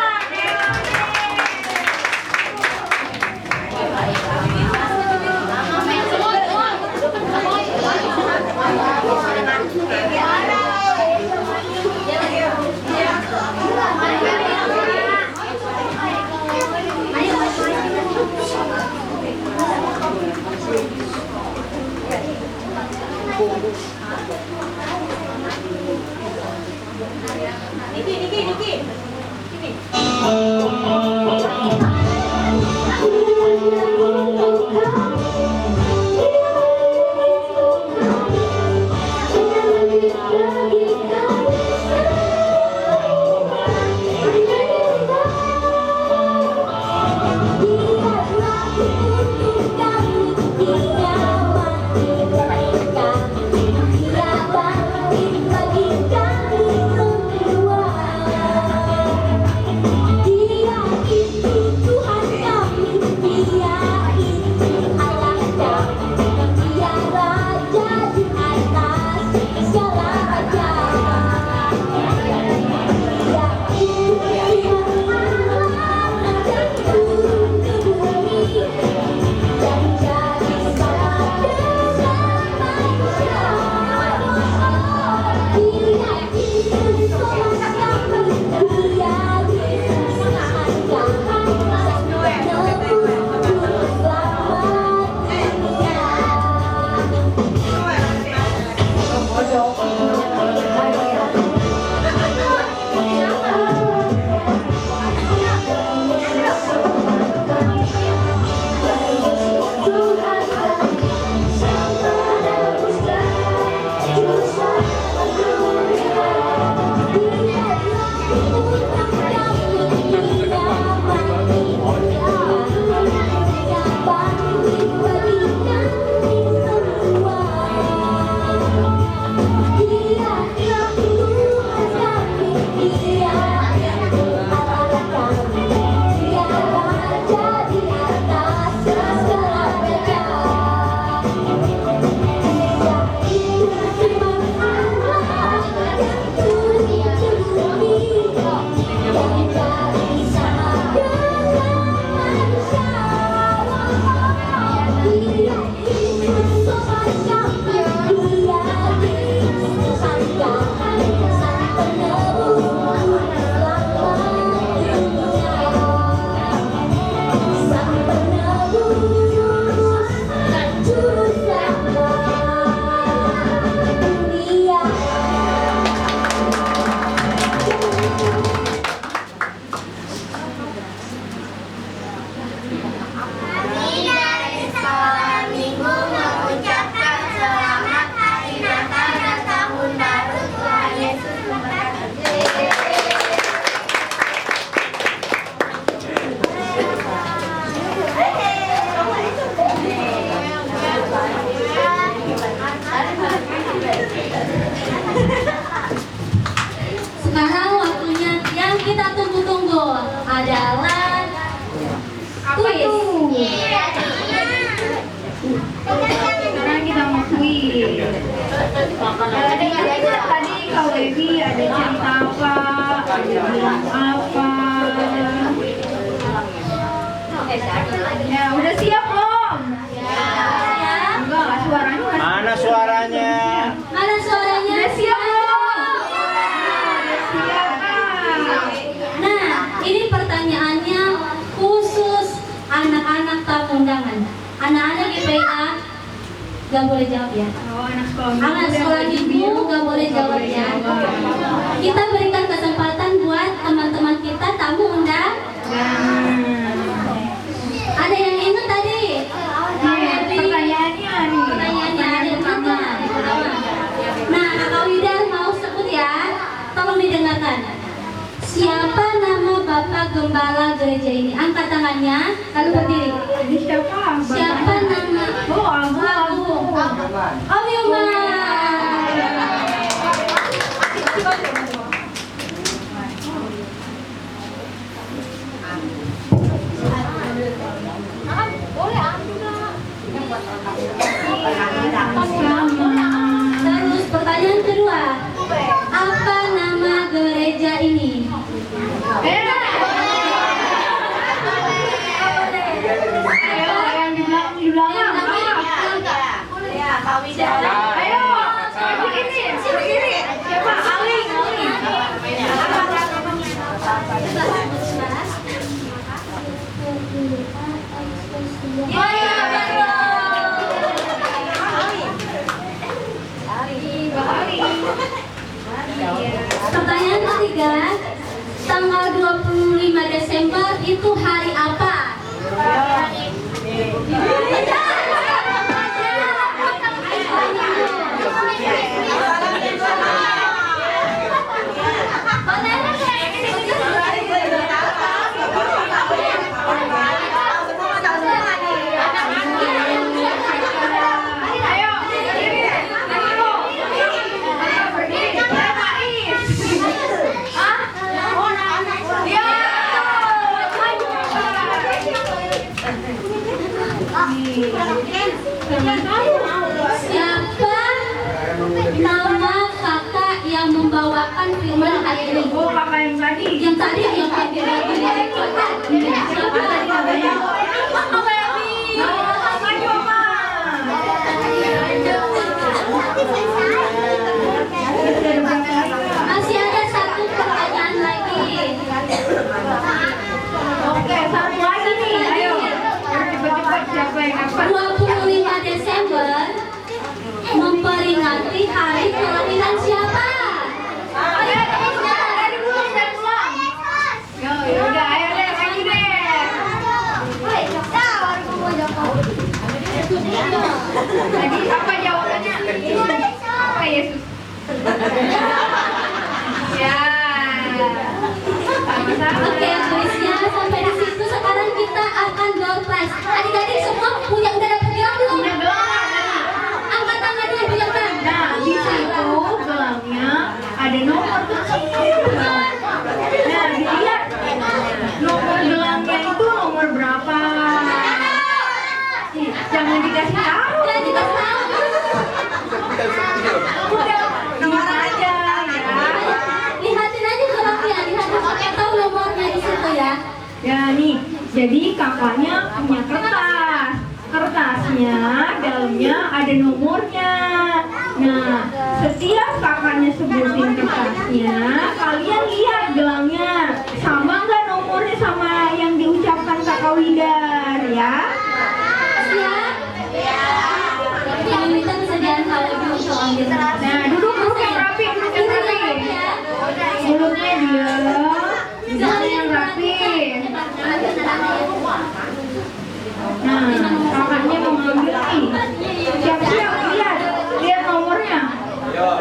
Baby ada cerita apa? Ada bilang apa? Ya, udah siap belum? Enggak, suaranya nggak Mana suaranya? Mana suaranya? Udah siap belum? Udah siap kan? Nah, ini pertanyaannya khusus anak-anak tamu undangan. Anak-anak GPA gak boleh jawab ya. Oh, anak sekolah Anak sekolah ibu gak boleh jawab ya. Kita berikan kesempatan buat teman-teman kita tamu undangan. Ada yang ingat tadi? Pertanyaannya nih. Pertanyaannya ada yang ingat. Nah, Kakak Wida mau sebut ya. Tolong didengarkan. Siapa nama Bapak Gembala gereja ini? Angkat tangannya, lalu berdiri. Jadi siapa? Siapa nama? Oh, Agung. Om Yuma. Terus pertanyaan kedua, apa nama gereja ini? Ayo, yang di belakang. Ayo, berdiri. Siapa? Aling. Oh iya, betul. Pertanyaan ketiga, tanggal 25 Desember itu hari apa? Siapa nama kakak yang membawakan firman hari ini? Oh, kakak yang tadi. Yang tadi yang tadi siapa tadi namanya? Kakak Ebi. Masih ada satu pertanyaan lagi. Oke, satu lagi nih. Ayo, cepet-cepet siapa yang dapat? 25 Desember memperingati hari kelahiran siapa? Ya udah, ayo deh, lagi deh. Tadi apa jawabannya? Apa Yesus? Ya. Sama-sama. Oke, kuisnya sampai di situ. Sekarang kita akan door prize. Adik-adik semua punya udah dapat gelang belum? Udah gelang. Angkat tangan dulu punya gelang. Nah, di situ gelangnya ada nomor kecil. Nah, dilihat nomor gelangnya itu nomor berapa? Jangan dikasih tahu. Dan kita tahu. Udah, nomor aja ya. Lihatin aja gelangnya, lihatin pakai tahu nomornya di situ ya. Ya nih, jadi kakaknya punya kertas. Kertasnya dalamnya ada nomornya. Nah, setiap kakaknya sebutin kertasnya, kalian lihat gelangnya sama nggak nomornya sama yang diucapkan Kakak Widar ya? Siap? Yang minta kesediaan kalau ibu untuk ambil. Nah, duduk yang rapi, duduk yang rapi. Mulutnya diam, duduknya yang rapi. Nah, kakaknya mau ngambil nih. Siap-siap, lihat nomornya. Yo,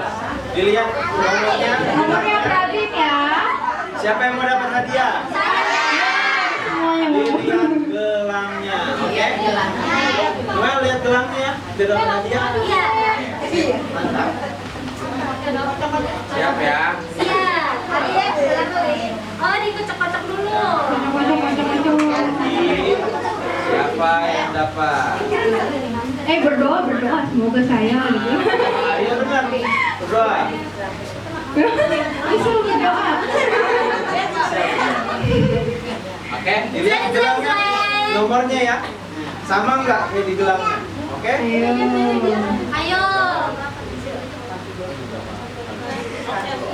dilihat nomornya. Nomornya perhatiin ya. Siapa yang mau dapat hadiah? Semuanya mau. Dilihat gelangnya, oke? Well, lihat gelangnya. Dia dapat hadiah. Iya. Mantap. Siap ya. Siap. Oh, dikocok-kocok dulu. Kocok-kocok. Siapa yang dapat? Berdoa semoga saya gitu. Iya benar. Berdoa. Disuruh menjawab. Oke, dilihat gelangnya, nomornya ya. Sama nggak kayak di gelangnya? Oke? Ayo. Ayo.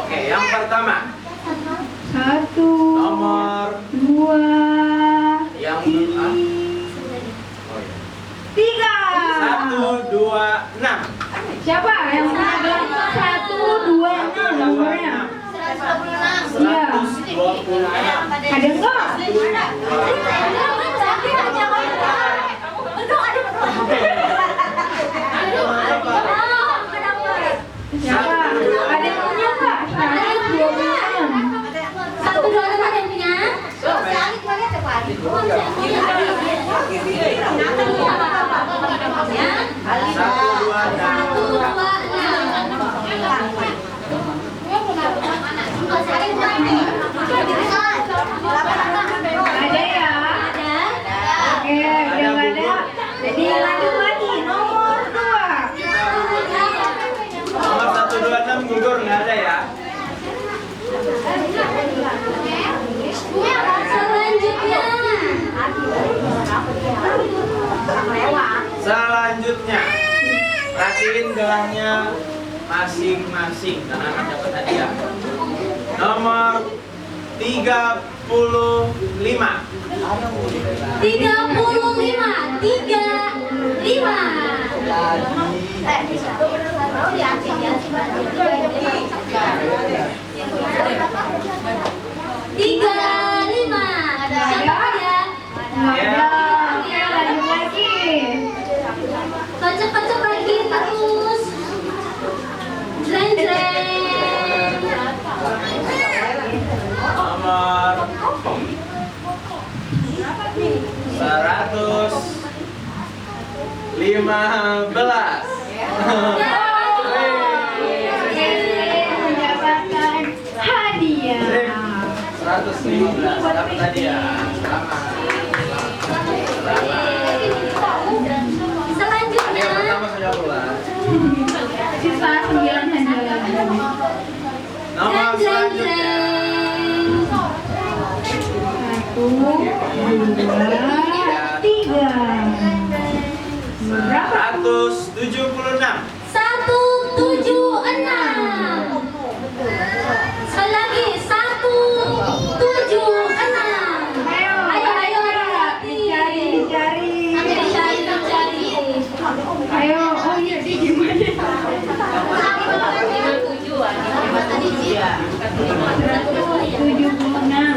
Oke, yang pertama. 1, Nomor 2, yang dulu. Oh, iya. 3. 1, 2, 6. Siapa yang punya gelang 1, 2, 6 nomornya? 126. Ada enggak? Siapa? Ada yang punya enggak? 126. Satu dua enam ada yang punya? Ya. 1, 2, 6. Ada ya? Ada. Oke, udah nggak ada. Jadi lanjut lagi nomor 2. Nomor 126 gugur nggak ada ya. Selanjutnya, perhatiin gelangnya masing-masing karena akan dapat hadiah. Nomor 35. 35. Siapa dia? Nggak ada. Oke, lanjut lagi. Kocok-kocok lagi terus. Jreng-jreng. Nomor 115. Mendapatkan hadiah. 115 dapat hadiah. Selamat. Selanjutnya Yang pertama sudah keluar. Sisa 9 hadiah lagi. Nomor selanjutnya. 1, 2, 3. Berapa? 176. 176. Sekali lagi 176. Ayo, Hati-hati. dicari. Dicari. Ayo, oh iya, di gimana? 76.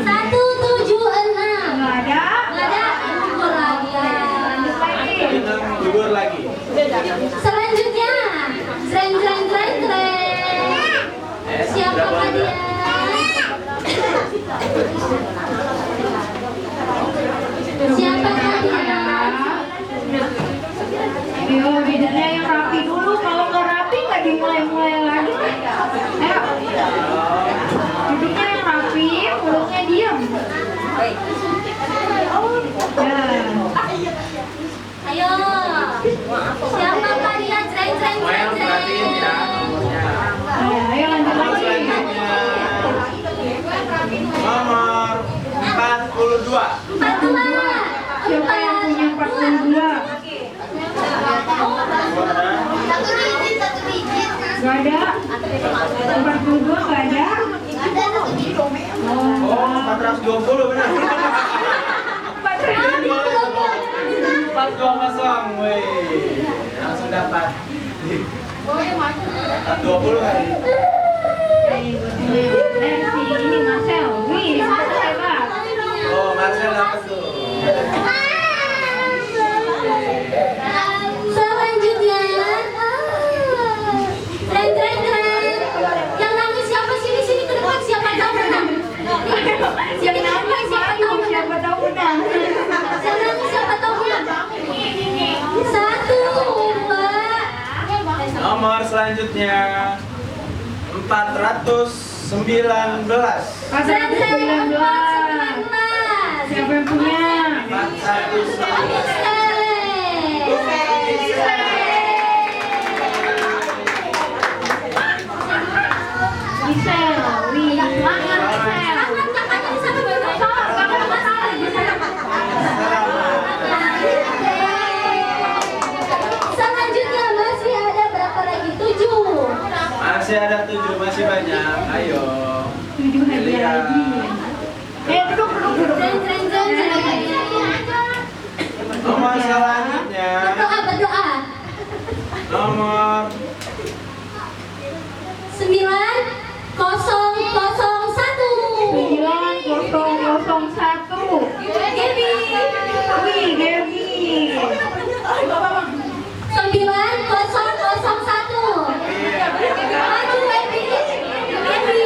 176. Nggak ada. Nggak ada. Gugur lagi ya. Lanjut lagi. Bintang gugur lagi. Selanjutnya, jreng. Siapakah dia? Siapakah dia? Ayo, bidarnya yang rapi dulu. Kalau nggak rapi, nggak dimulai-mulai lagi. Ayo. Duduknya yang rapi, mulutnya diam. Ayo. Siapakah dia? Jreng. Semua yang perhatiin ya nomornya. Ayo lanjut Nomor lagi. selanjutnya. Nomor 42. 42. Siapa yang punya 42? Gak ada. 42 gak ada. Oh, 420 benar. 420. Wih. Langsung dapat. 420 kali. Ini Marcel. Wih, hebat. Oh, Marcel dapat tuh. Selanjutnya, jreng. Yang nangis siapa? Sini ke depan. Siapa tahu menang? Yang nangis baru siapa tahu menang. Yang nangis siapa tahu menang? 1, 2. Nomor selanjutnya 419. 419. Siapa yang punya? 419. Bisa Masih ada 7, masih banyak. Ayo. 7 hadiah lagi. Duduk. Jeng jeng jeng jeng. Nomor selanjutnya. Berdoa. Nomor 9001. Gaby. Wih, Gaby. 9001. Maju Gaby. Gaby.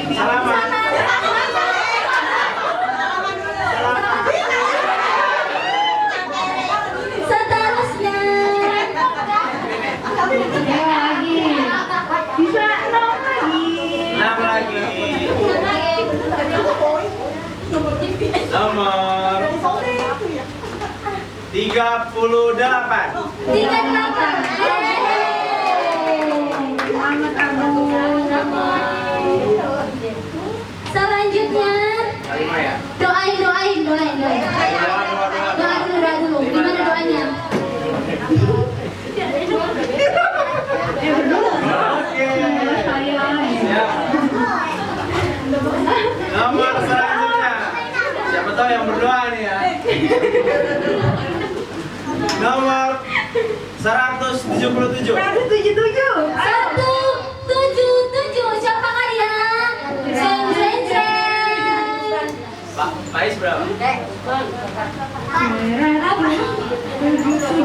Selamat. Seterusnya. Ya lagi. Bisa 6 lagi. 6 lagi. Nomor 38. 38. Selamat Agung. Selanjutnya Lima ya? doain. Doa dulu. Gimana doanya? Oke. Sayang. Siap. Nomor selanjutnya. Siapa tahu yang berdoa nih ya. Nomor 177. 177. 177. Siapa kalian? Jeng jeng jeng. Pak Pais berapa?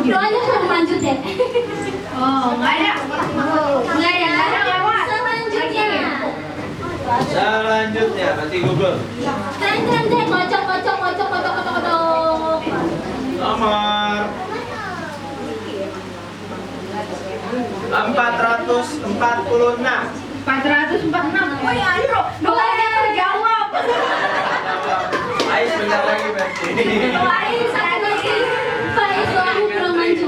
Doanya kurang lanjut deh. Oh, enggak ada. Enggak ya? Selanjutnya. Selanjutnya nanti Google. Jeng jeng jeng. Kocok. Nomor 446. 446. Oh ya, Andro. Doanya terjawab. Ais bentar lagi berarti. Doain satu lagi. Faiz doamu kurang maju.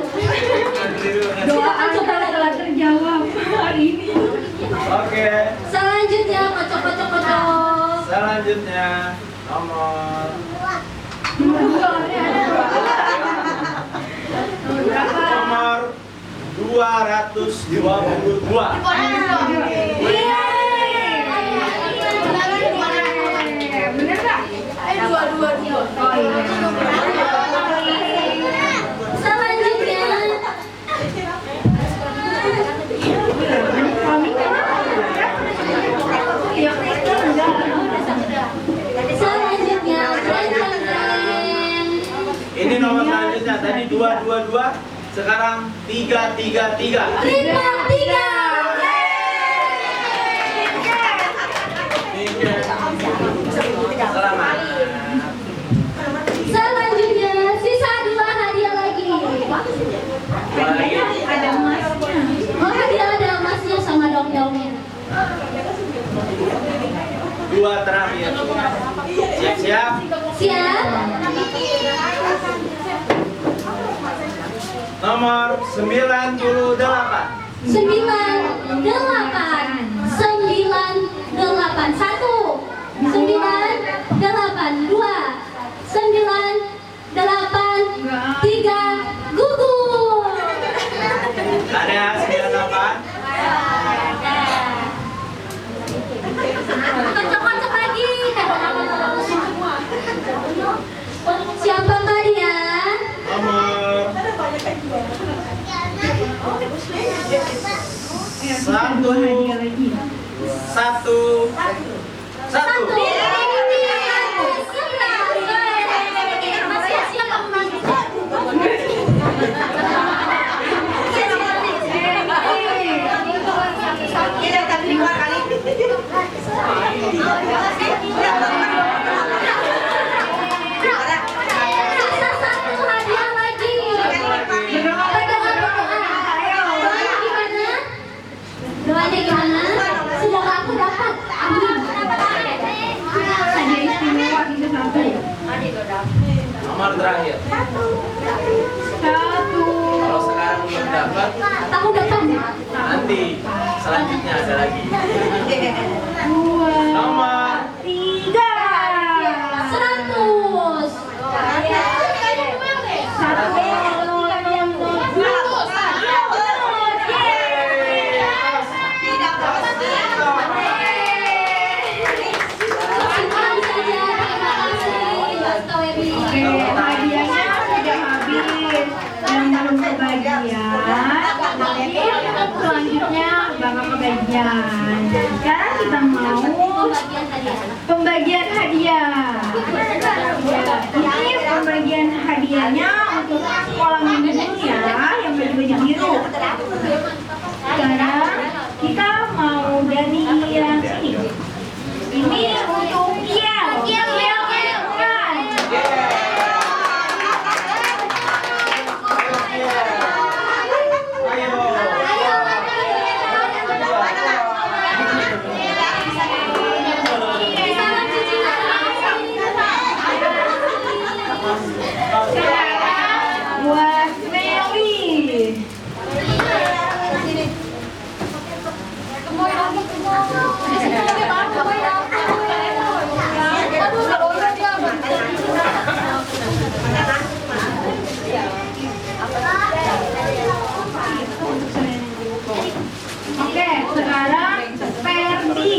Doa Anda telah terjawab hari ini. Oke. Selanjutnya kocok. Selanjutnya nomor nomor 222. Bener nggak? 222. Oh iya. Selanjutnya Ini nomor selanjutnya tadi 222, sekarang 333. triple 3. Selamat. Selanjutnya sisa 2 hadiah lagi. Dua lagi. Ada emasnya. Oh, hadiah ada emasnya sama dong-dongnya. 2 terakhir. Siap-siap. Siap? Nomor 98. 98. 3 gugur. Ada 98. Kocok-kocok lagi. Siapa kalian? Nomor 1. Masih siap kamu nanti. Sisa 1 hadiah lagi. Doanya gimana? Semoga aku dapat. Amin. Hadiah istimewa itu 1. Nomor terakhir. 1. Kalau sekarang belum dapat, Tahun depan. nanti selanjutnya ada lagi. 2. Nomor 3. 100. pembagian hadiah. Ini pembagian hadiahnya untuk sekolah minggu ya, yang baju-baju biru. Sekarang kita mau dari yang sini. Ini untuk Kiel. Kiel kan? Buat Meli. Oke, sekarang Ferdi.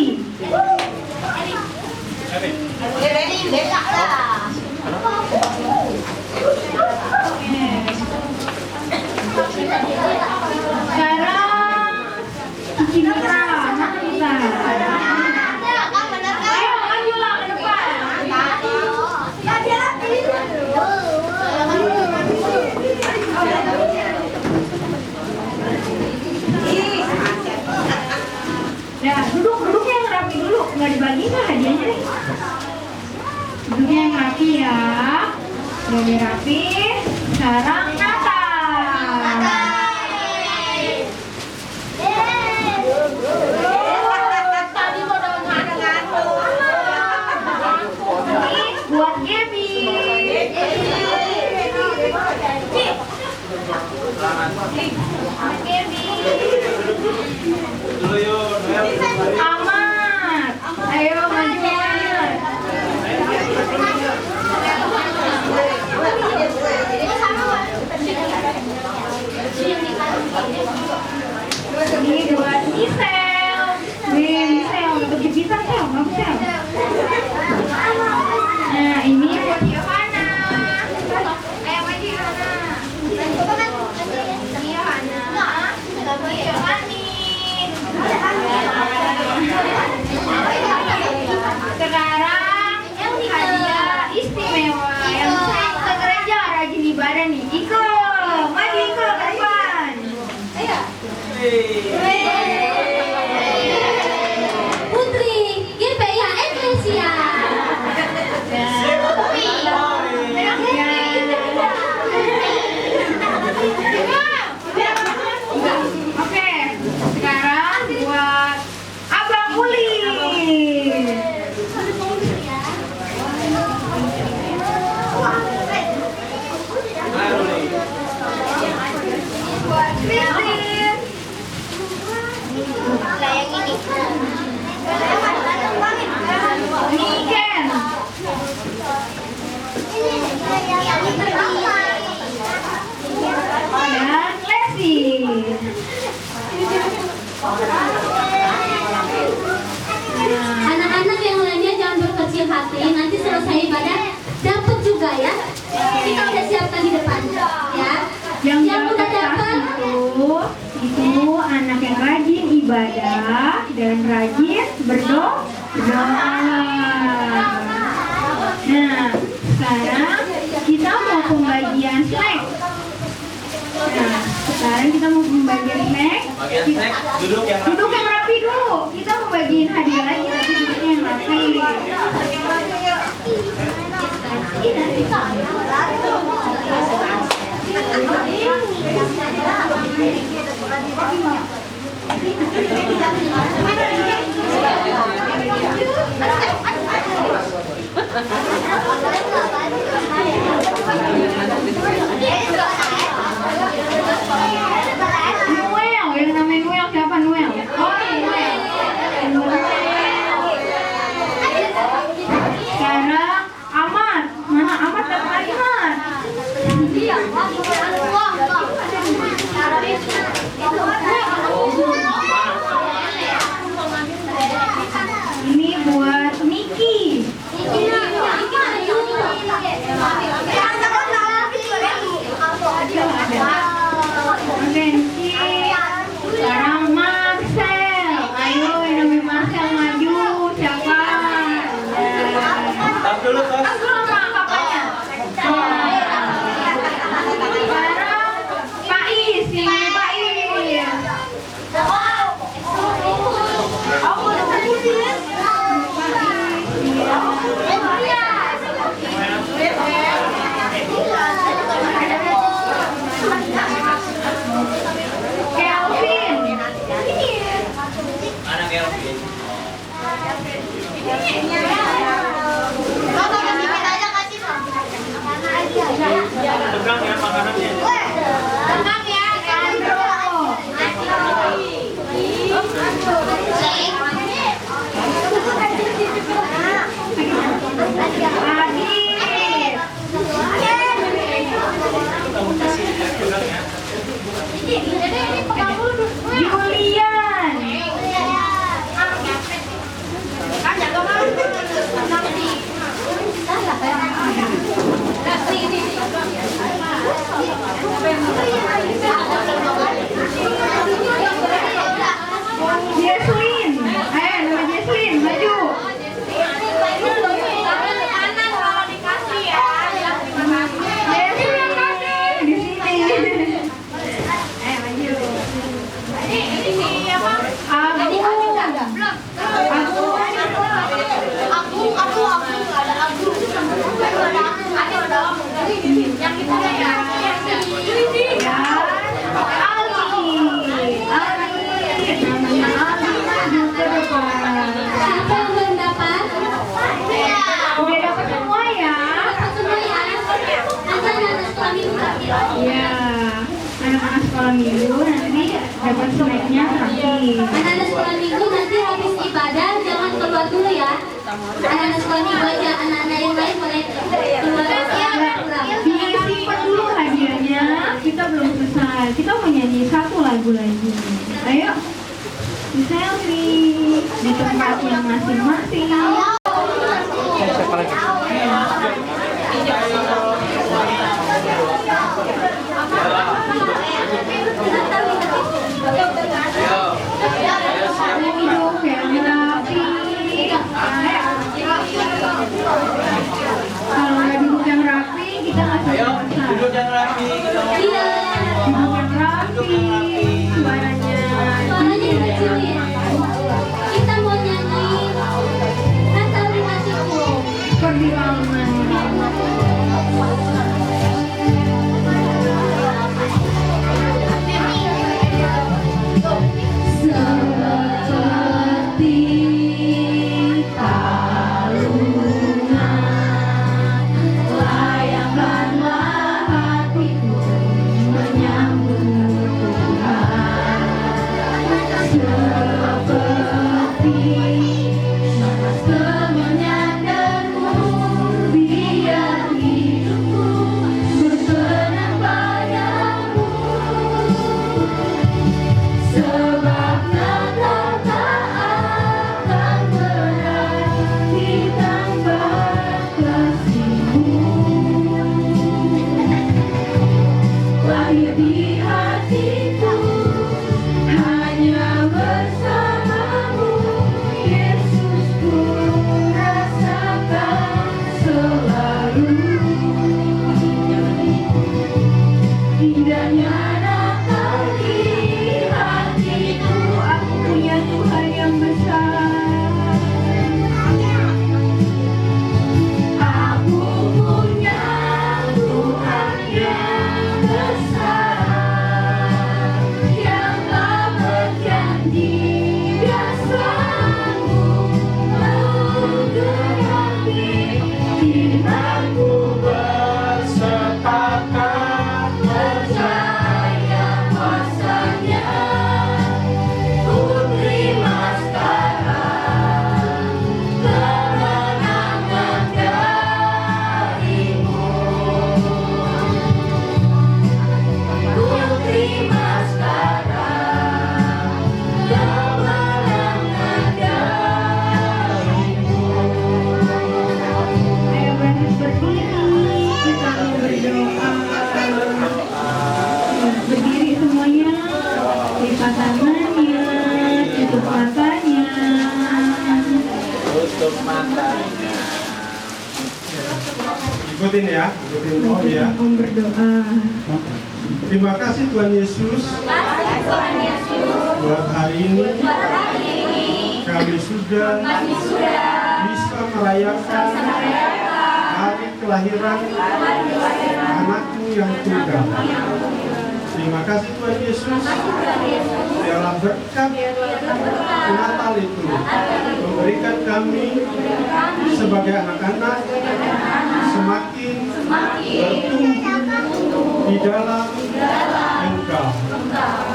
Sekarang Cici Mira, kita. Ayo majulah ke depan. Ya, duduknya yang rapi dulu, nggak dibagi nggak hadiahnya nih. Duduknya yang rapi ya, udah rapi. Sekarang Nata. Ini buat Gaby. Dulu yuk, Noel. Amat. Ayo maju. Ini buat Misel. Nih, Misel, untuk dipisah, Sel. Mau, Sel. Nah, ini buat Yohana. Ayo maju, Yohana. Ini Yohana. Ini Yohani. Sekarang hadiah istimewa yang sering ke gereja rajin ibadah nih. Iko, maju Iko ke depan. Putri GPIA Eklesia. Oke, sekarang buat Abang Uli. Buat Christine. Niken. Dan Lesi. Anak-anak yang lainnya jangan berkecil hati. Nanti selesai ibadah dapat juga ya. Kita udah siapkan di depan ya. Yang udah dapat dapat itu anak yang rajin ibadah dan rajin berdoa. Nah, sekarang kita mau pembagian snack. Nah, sekarang kita mau pembagian snack. Bagian snack, duduk yang rapi. Duduk yang rapi dulu. Kita mau bagiin hadiah lagi, tapi duduknya yang rapi. Noel, yang namanya Noel siapa Noel? Oh, Noel. Sekarang Amat. Mana Amat dapat lagi Amat? Ini buat Niki. Niki sekolah minggu nanti dapat snacknya gratis. Anak-anak sekolah minggu nanti habis ibadah jangan keluar dulu ya. Anak-anak sekolah minggu aja, anak-anak yang lain boleh keluar ya. Disimpan dulu hadiahnya, kita belum selesai. Kita mau nyanyi satu lagu lagi. Ayo, di selfie di tempatnya masing-masing. Hidup yang rapi. Kalau nggak duduk yang rapi, kita nggak Ayo, selesai. duduk yang rapi. Kita mau Iya. Duduk yang rapi, suaranya. Suaranya kecilin. Kita mau nyanyi Natal di hatiku. Seperti lama. Seperti kalungan, layakkanlah hatiku menyambut Tuhan. Seperti kemenyandarmu, biar hidupku berkenan padamu. Sebab Natal tak akan berarti tanpa kasih-Mu. Lahir di hatiku hanya bersama-Mu, Yesus, ku rasakan selalu. Indahnya Natal di hatiku, Aku punya Tuhan yang besar. aku punya Tuhan yang besar, yang tak berjanji Dia sanggup menggenapi imanku. bersepakat Percaya kuasanya, ku terima sekarang kemenangan dari-Mu. Ku terima sekarang kemenangan dari-Mu. Ayo bangkit berdiri, kita mau berdoa. Berdiri semuanya, lipat tangannya, tutup matanya. tutup matanya. Ikutin ya, ikutin Om ya. Om berdoa. Terima kasih Tuhan Yesus buat hari ini kami sudah bisa merayakan hari kelahiran anakmu yang tunggal. Terima kasih Tuhan Yesus, biarlah berkat Natal itu memberikan kami sebagai anak-anak semakin bertumbuh di dalam Engkau.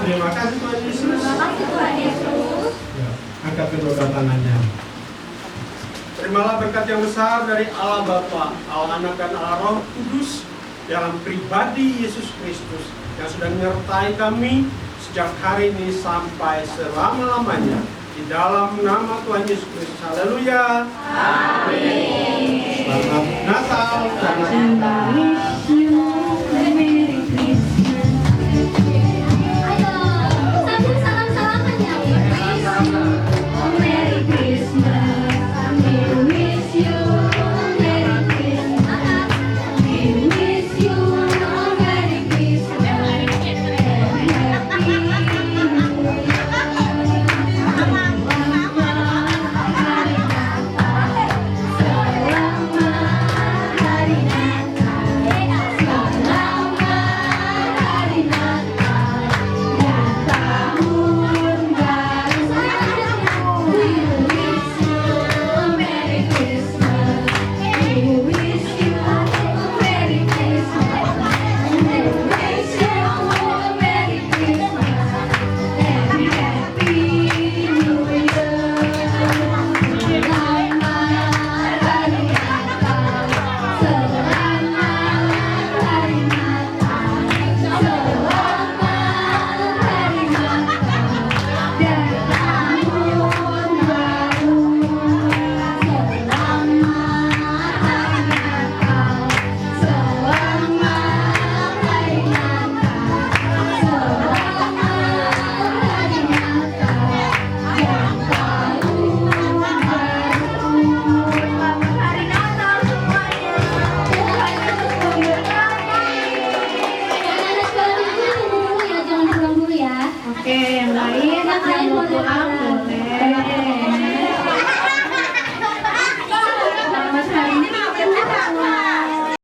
Terima kasih Tuhan Yesus. Ya, angkat kedua tangannya. Terimalah berkat yang besar dari Allah Bapa, Allah Anak dan Allah Roh Kudus dalam pribadi Yesus Kristus yang sudah menyertai kami sejak hari ini sampai selama-lamanya. Di dalam nama Tuhan Yesus Kristus. Haleluya. Amin. Selamat Natal. And I wish you a Merry Christmas. Ayo, sambil salam-salaman ya. Merry Christmas. We wish you a Merry Christmas. We wish you a Merry Christmas. Happy New Year. Selamat hari Natal. yang lain Yang lain mau boleh pulang pulang. boleh.